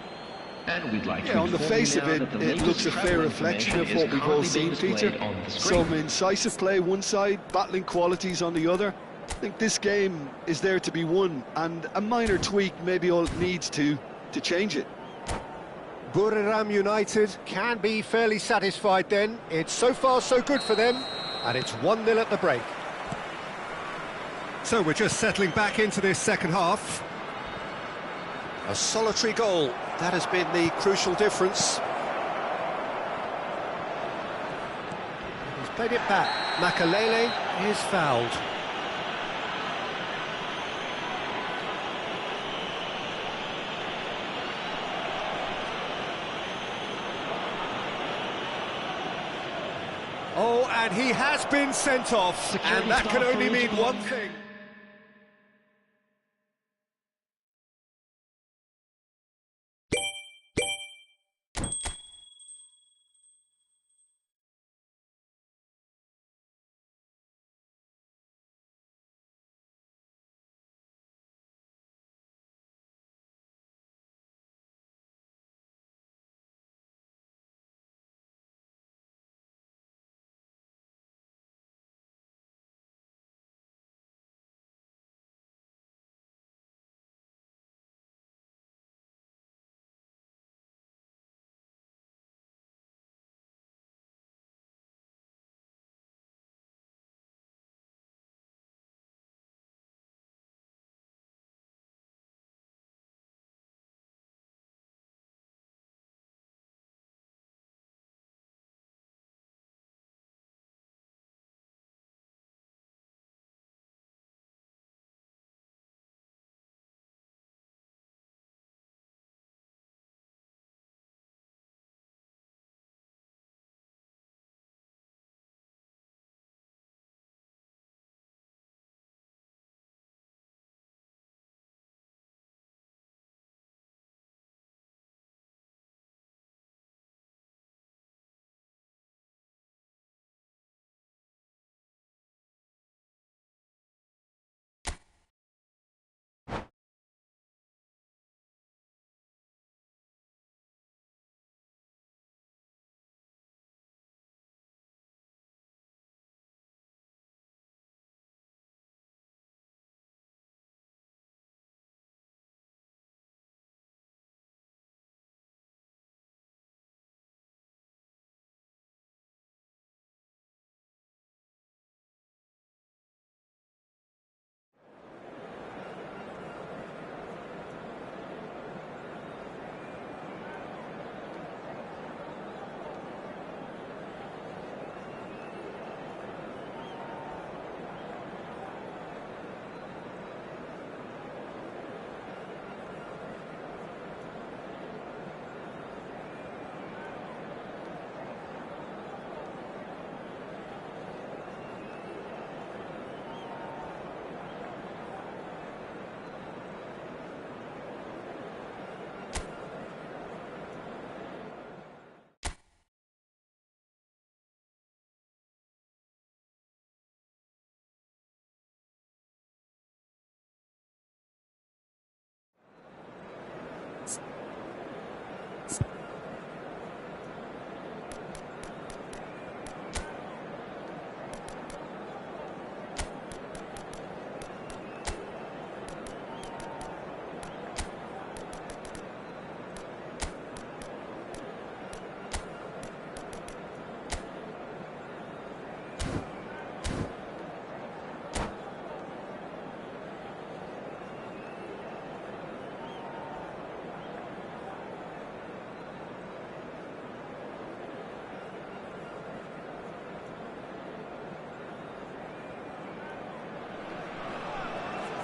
And we'd like to Yeah, on the face of it, it looks a fair reflection of what we've all seen, Peter. Some incisive play one side, battling qualities on the other. I think this game is there to be won, and a minor tweak maybe all it needs to change it. Buriram United can be fairly satisfied then. It's so far so good for them, and it's 1-0 at the break. So we're just settling back into this second half. A solitary goal, that has been the crucial difference. He's played it back. Makaleli is fouled. Oh, and he has been sent off, and that can only mean one thing.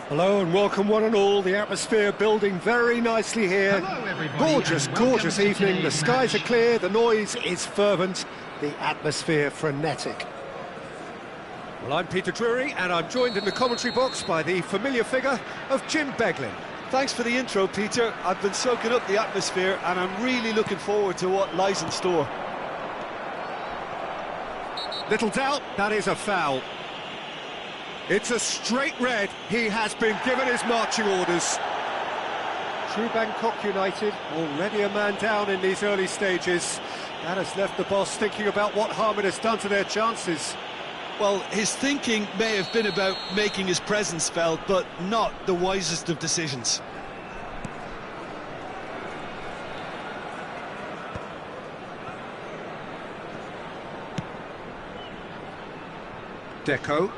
Hello and welcome one and all. The atmosphere building very nicely here. Hello, everybody, Gorgeous, and welcome gorgeous to evening. The today's skies match. are clear, the noise is fervent, the atmosphere frenetic. Well, I'm Peter Drury and I'm joined in the commentary box by the familiar figure of Jim Beglin. Thanks for the intro, Peter. I've been soaking up the atmosphere and I'm really looking forward to what lies in store. Little doubt, that is a foul. It's a straight red. He has been given his marching orders. True Bangkok United, already a man down in these early stages. That has left the boss thinking about what harm it has done to their chances. Well, his thinking may have been about making his presence felt, but not the wisest of decisions. Deco.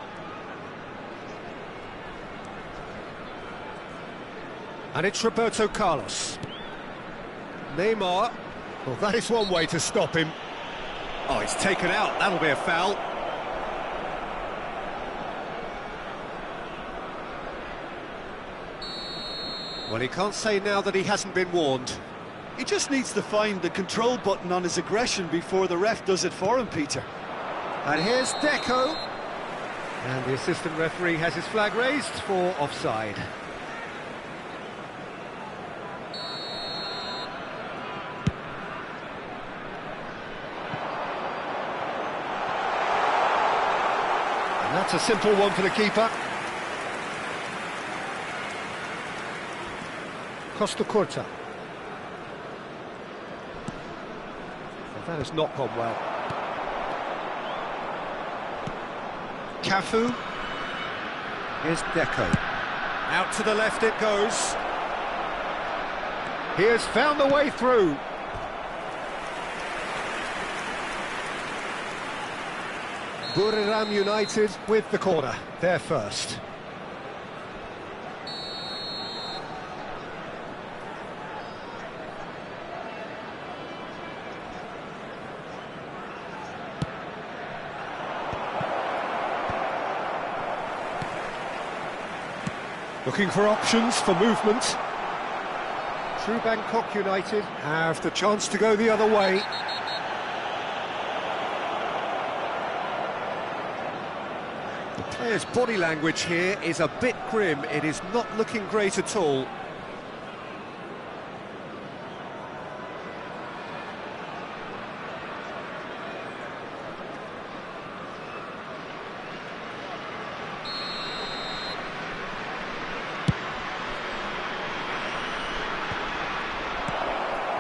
And it's Roberto Carlos. Neymar. Well, that is one way to stop him. Oh, he's taken out. That'll be a foul. Well, he can't say now that he hasn't been warned. He just needs to find the control button on his aggression before the ref does it for him, Peter. And here's Deco. And the assistant referee has his flag raised for offside. And that's a simple one for the keeper. Costa Curta. Well, that has not gone well. Cafu. Here's Deco. Out to the left it goes. He has found the way through. Buriram United with the corner. They're first. Looking for options for movement. True Bangkok United have the chance to go the other way. The players' body language here is a bit grim. It is not looking great at all.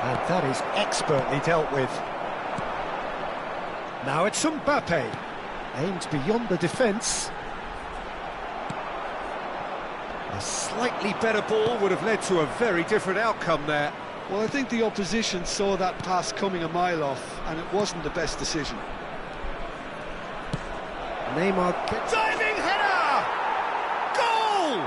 And that is expertly dealt with. Now it's Mbappe. Aimed beyond the defence. A slightly better ball would have led to a very different outcome there. Well, I think the opposition saw that pass coming a mile off, and it wasn't the best decision. Neymar... Diving header! Goal!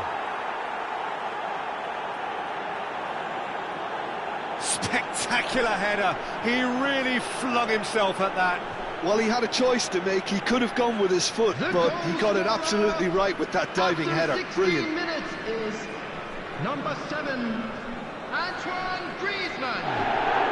Spectacular header. He really flung himself at that. Well, he had a choice to make. He could have gone with his foot, but he got it absolutely right with that diving header. Brilliant. Minutes is number 7, Antoine Griezmann.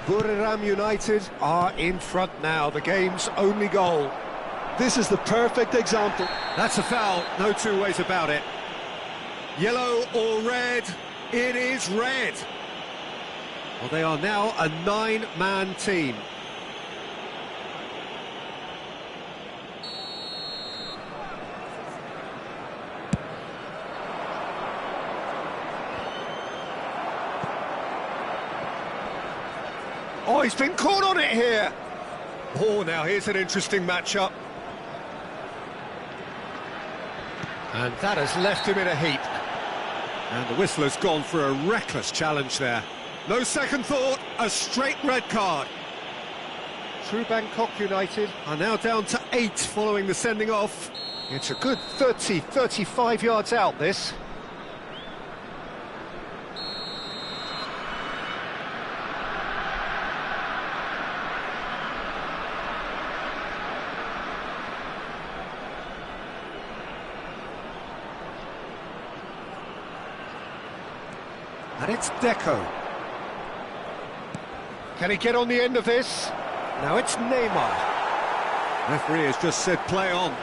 Buriram United are in front now, the game's only goal. This is the perfect example. That's a foul, no two ways about it. Yellow or red, it is red. Well, they are now a 9-man team. Oh, he's been caught on it here. Oh, now here's an interesting matchup. And that has left him in a heap. And the whistle has gone for a reckless challenge there. No second thought, a straight red card. True Bangkok United are now down to 8 following the sending off. It's a good 35 yards out, this. And it's Deco. Can he get on the end of this? Now it's Neymar. Referee has just said play on.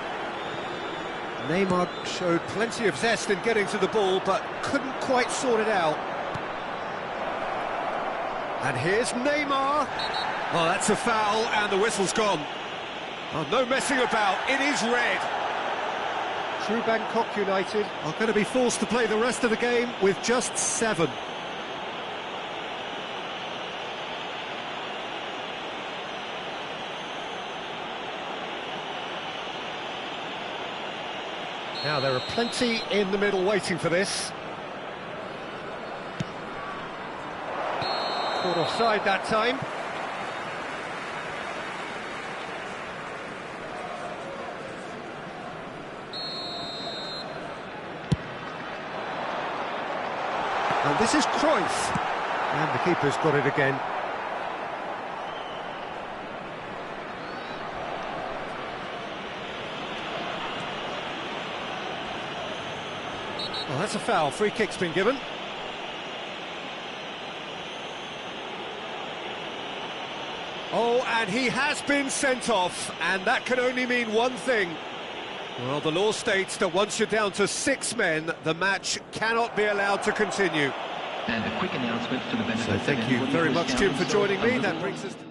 Neymar showed plenty of zest in getting to the ball, but couldn't quite sort it out. And here's Neymar. Oh, that's a foul, and the whistle's gone. Oh, no messing about, it is red. True Bangkok United Are going to be forced to play the rest of the game with just 7. Now, there are plenty in the middle waiting for this. Caught offside that time. And this is Cruyff. And the keeper's got it again. Well, that's a foul. Free kick's been given. Oh, and he has been sent off, and that can only mean one thing. Well, the law states that once you're down to 6 men, the match cannot be allowed to continue. And a quick announcement for the benefit So thank you very much, Jim, for joining me. That brings us to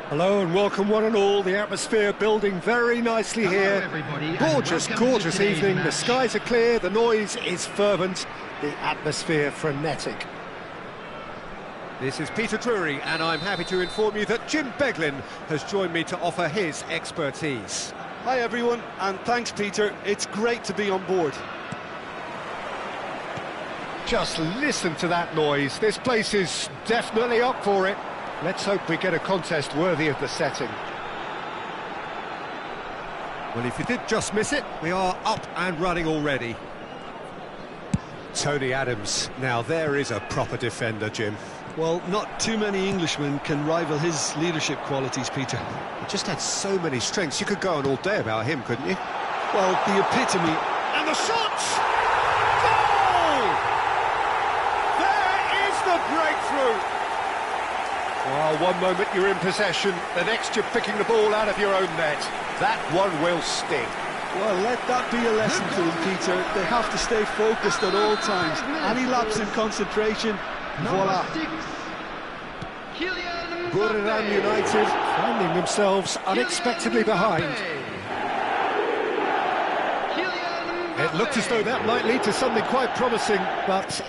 Hello and welcome one and all. The atmosphere building very nicely here. Everybody, Gorgeous, and welcome gorgeous to today's evening. The match. skies are clear, the noise is fervent, the atmosphere frenetic. This is Peter Drury, and I'm happy to inform you that Jim Beglin has joined me to offer his expertise. Hi everyone, and thanks Peter, it's great to be on board. Just listen to that noise. This place is definitely up for it. Let's hope we get a contest worthy of the setting. Well, if you did just miss it, we are up and running already. Tony Adams. Now there is a proper defender, Jim. Well, not too many Englishmen can rival his leadership qualities, Peter. He just had so many strengths. You could go on all day about him, couldn't you? Well, the epitome. And the shots! Goal! There is the breakthrough! Well, one moment you're in possession, the next you're picking the ball out of your own net. That one will sting. Well, let that be a lesson to them, Peter. They have to stay focused at all times. Any lapse in concentration, voila. Buriram United finding themselves unexpectedly behind. It looked as though that might lead to something quite promising, but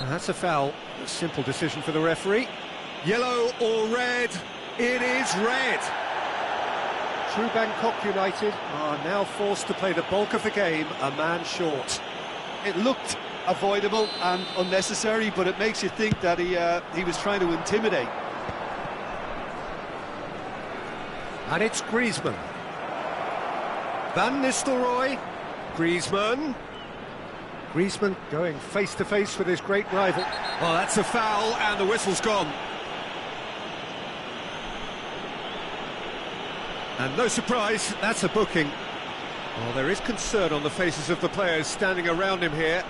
that's a foul. A simple decision for the referee. Yellow or red? It is red. True Bangkok United are now forced to play the bulk of the game a man short. It looked avoidable and unnecessary, but it makes you think that he was trying to intimidate. And it's Griezmann. Van Nistelrooy. Griezmann. Griezmann going face-to-face with his great rival. Well, that's a foul, and the whistle's gone. And no surprise, that's a booking. Well, there is concern on the faces of the players standing around him here.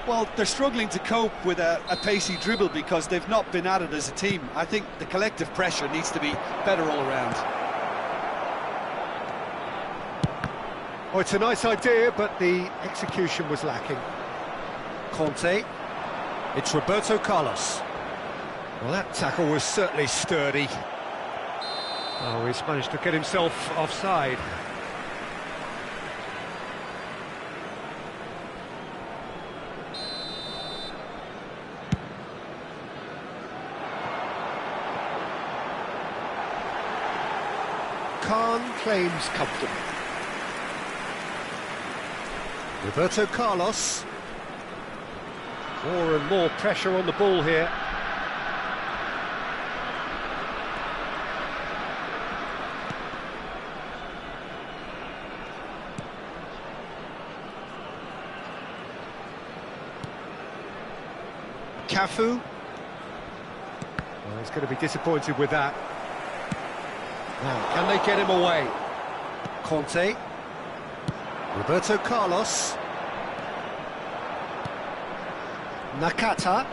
Well, they're struggling to cope with a pacey dribble because they've not been at it as a team. I think the collective pressure needs to be better all around. Oh, it's a nice idea, but the execution was lacking. Conte. It's Roberto Carlos. Well, that tackle was certainly sturdy. Oh, he's managed to get himself offside. Khan claims comfortable. Roberto Carlos. More and more pressure on the ball here. Cafu. Well, he's going to be disappointed with that. Now, can they get him away? Conte. Roberto Carlos. Nakata.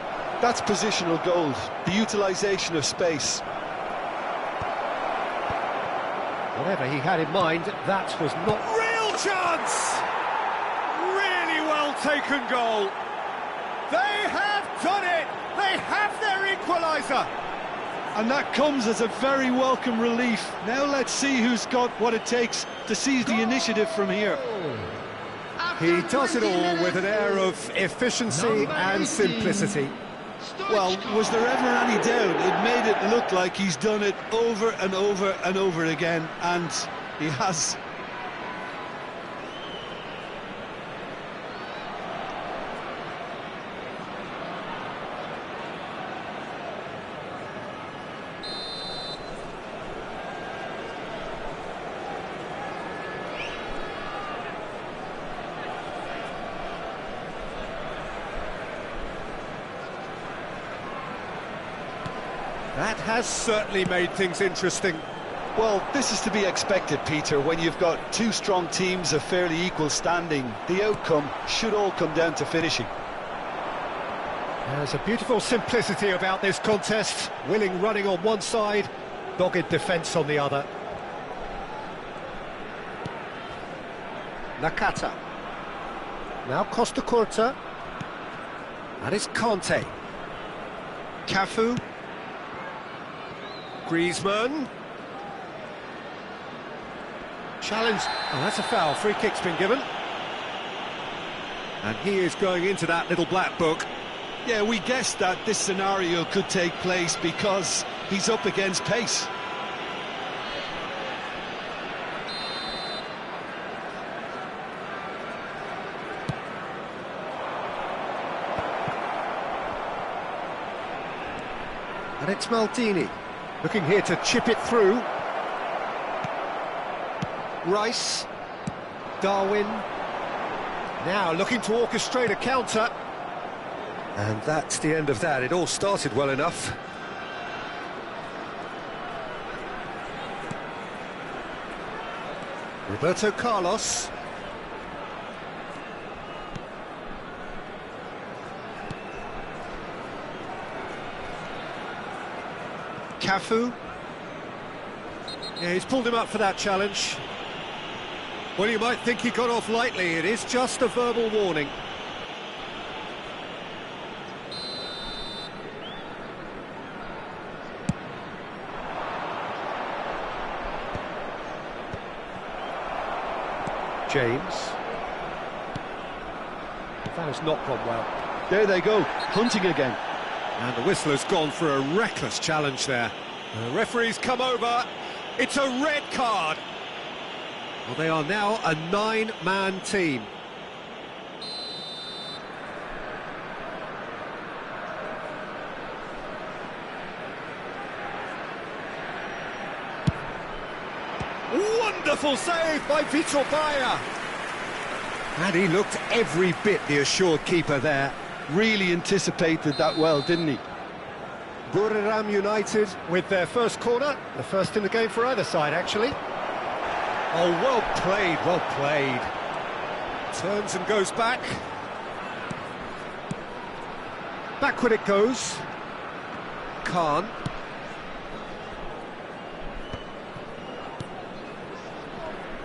That's positional gold, the utilisation of space. Whatever he had in mind, that was not... Real chance! Really well taken goal. They have done it! They have their equaliser! And that comes as a very welcome relief. Now let's see who's got what it takes to seize the initiative from here. He does it all with an air of efficiency and simplicity. Well, was there ever any doubt? It made it look like he's done it over and over and over again, and he has. That has certainly made things interesting. Well, this is to be expected, Peter, when you've got two strong teams of fairly equal standing. The outcome should all come down to finishing. There's a beautiful simplicity about this contest. Willing running on one side, dogged defence on the other. Nakata. Now Costa Curta. And it's Conte. Cafu. Griezmann. Challenge. Oh, that's a foul. Free kick's been given. And he is going into that little black book. Yeah, we guessed that this scenario could take place because he's up against pace. And it's Maldini, looking here to chip it through. Rice, Darwin, now looking to orchestrate a counter. And that's the end of that. It all started well enough. Roberto Carlos. Cafu. Yeah, he's pulled him up for that challenge. Well, you might think he got off lightly. It is just a verbal warning. James. That has not gone well. There they go, hunting again. And the whistle has gone for a reckless challenge there. The referee's come over. It's a red card. Well, they are now a 9-man team. Wonderful save by Vitor Baia. And he looked every bit the assured keeper there. Really anticipated that well, didn't he? Buriram United with their first corner, the first in the game for either side, actually. Oh, well played, well played. Turns and goes back. Backward it goes. Khan.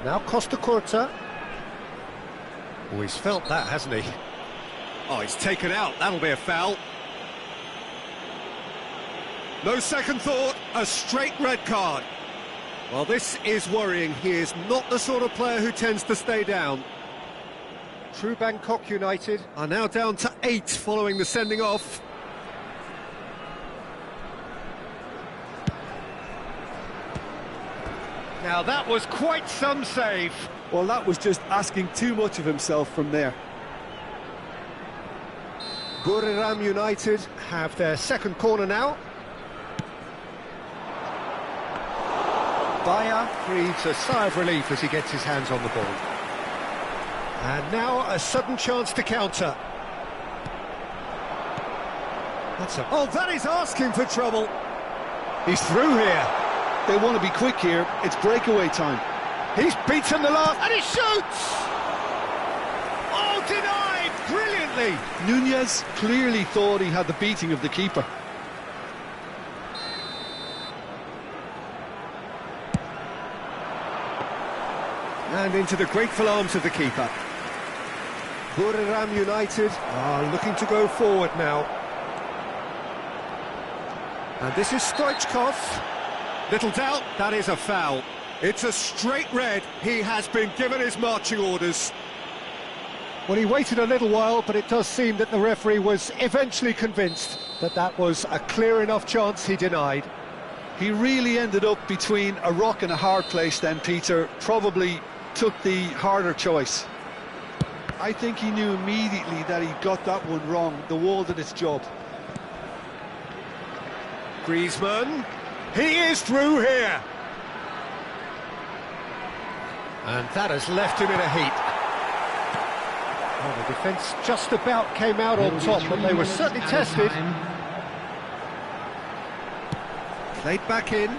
Now Costa Curta. Oh, he's felt that, hasn't he? Oh, he's taken out. That'll be a foul. No second thought, a straight red card. Well, this is worrying. He is not the sort of player who tends to stay down. True Bangkok United are now down to 8 following the sending off. Now that was quite some save. Well, that was just asking too much of himself from there. Buriram United have their second corner now. Baia breathes a sigh of relief as he gets his hands on the ball. And now a sudden chance to counter. Oh, that is asking for trouble. He's through here. They want to be quick here. It's breakaway time. He's beaten the last, and he shoots! Oh, denied brilliantly. Nunez clearly thought he had the beating of the keeper. And into the grateful arms of the keeper. Buriram United are looking to go forward now. And this is Stoichkov. Little doubt, that is a foul. It's a straight red. He has been given his marching orders. Well, he waited a little while, but it does seem that the referee was eventually convinced that that was a clear enough chance he denied. He really ended up between a rock and a hard place then, Peter. Probably took the harder choice. I think he knew immediately that he got that one wrong. The wall did its job. Griezmann, he is through here. And that has left him in a heap. Well, the defence just about came out on top, but they were certainly tested. Played back in.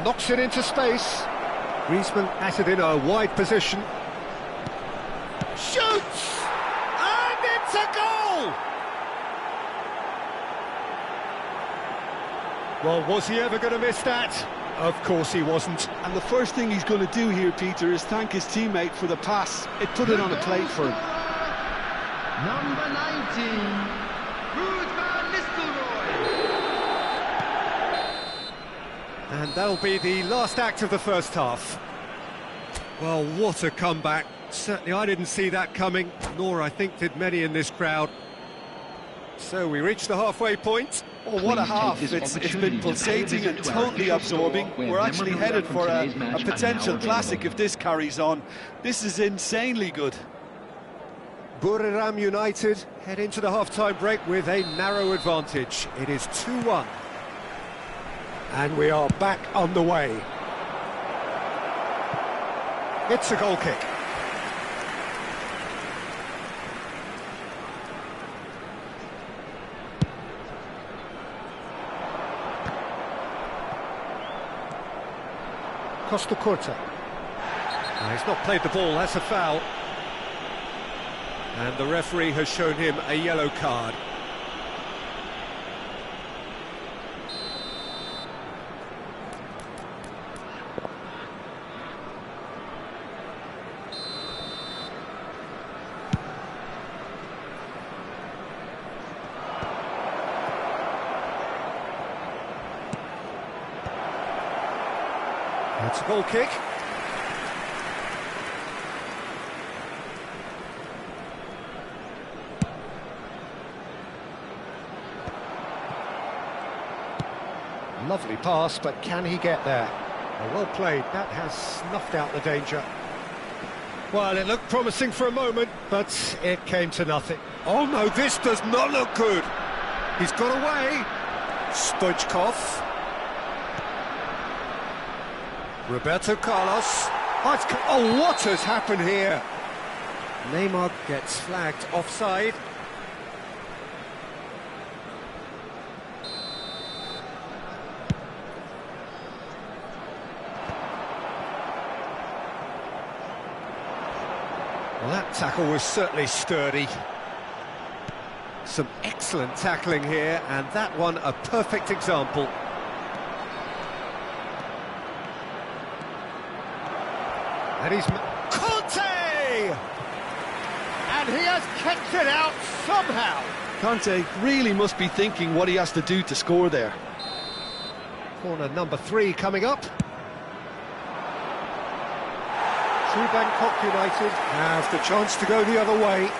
Knocks it into space. Griezmann at it in a wide position. Shoots! And it's a goal! Well, was he ever going to miss that? Of course he wasn't. And the first thing he's going to do here, Peter, is thank his teammate for the pass. It put it on a plate for him. Number 19, Ruud van Nistelrooy. And that'll be the last act of the first half. Well, what a comeback. Certainly I didn't see that coming, nor I think did many in this crowd. So we reached the halfway point. Oh, what a half. It's been pulsating and totally absorbing. We're actually headed for a potential classic if this carries on. This is insanely good. Buriram United head into the half-time break with a narrow advantage. It is 2-1. And we are back on the way. It's a goal kick. Costa Curta. He's not played the ball, that's a foul. And the referee has shown him a yellow card. That's a goal kick. Lovely pass, but can he get there? Well played, that has snuffed out the danger. Well, it looked promising for a moment, but it came to nothing. Oh no, this does not look good. He's got away. Stoichkov. Roberto Carlos. Oh, what has happened here? Neymar gets flagged offside. Well, that tackle was certainly sturdy. Some excellent tackling here, and that one a perfect example. And he's... Conte! And he has kept it out somehow. Conte really must be thinking what he has to do to score there. Corner number 3 coming up. Bangkok United have the chance to go the other way.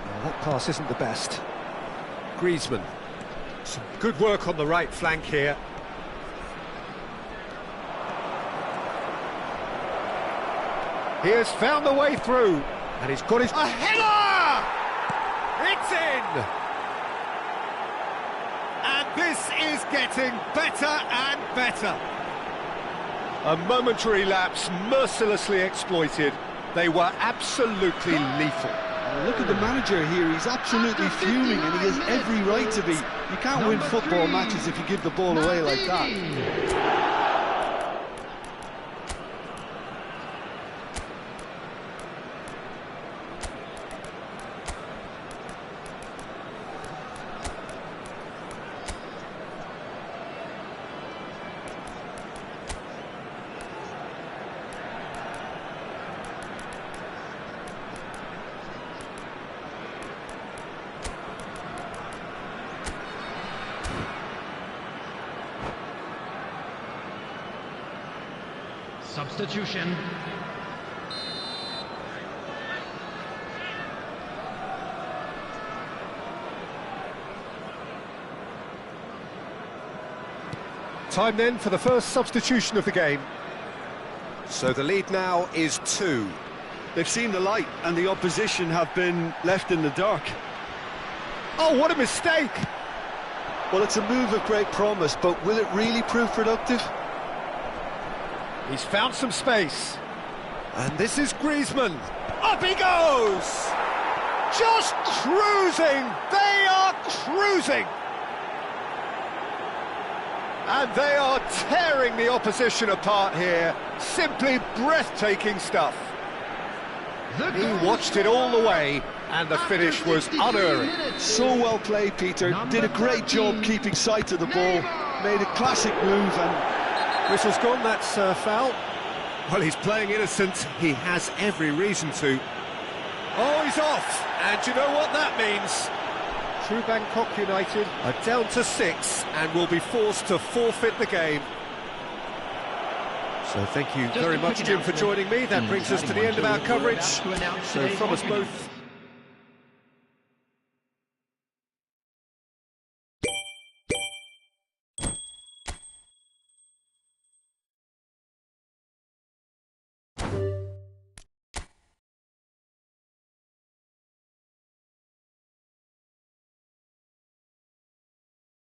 Well, that pass isn't the best. Griezmann. Some good work on the right flank here. He has found the way through, and he's got his... A header! It's in! And this is getting better and better. A momentary lapse mercilessly exploited. They were absolutely lethal. Look at the manager here, he's absolutely fuming and he has every right to be. You can't win football matches if you give the ball away like that. Substitution. Time then for the first substitution of the game. So the lead now is 2. They've seen the light and the opposition have been left in the dark. Oh, what a mistake! Well, it's a move of great promise, but will it really prove productive? He's found some space. And this is Griezmann. Up he goes! Just cruising! They are cruising! And they are tearing the opposition apart here. Simply breathtaking stuff. He watched it all the way And the finish was unerring. So well played, Peter. Did a great job keeping sight of the ball. Made a classic move and... Whistle's gone, that's foul. Well, he's playing innocent. He has every reason to. Oh, he's off. And you know what that means? True Bangkok United are down to 6 and will be forced to forfeit the game. So thank you very much, Jim, for joining me. That brings us to the end of our coverage. So from us both...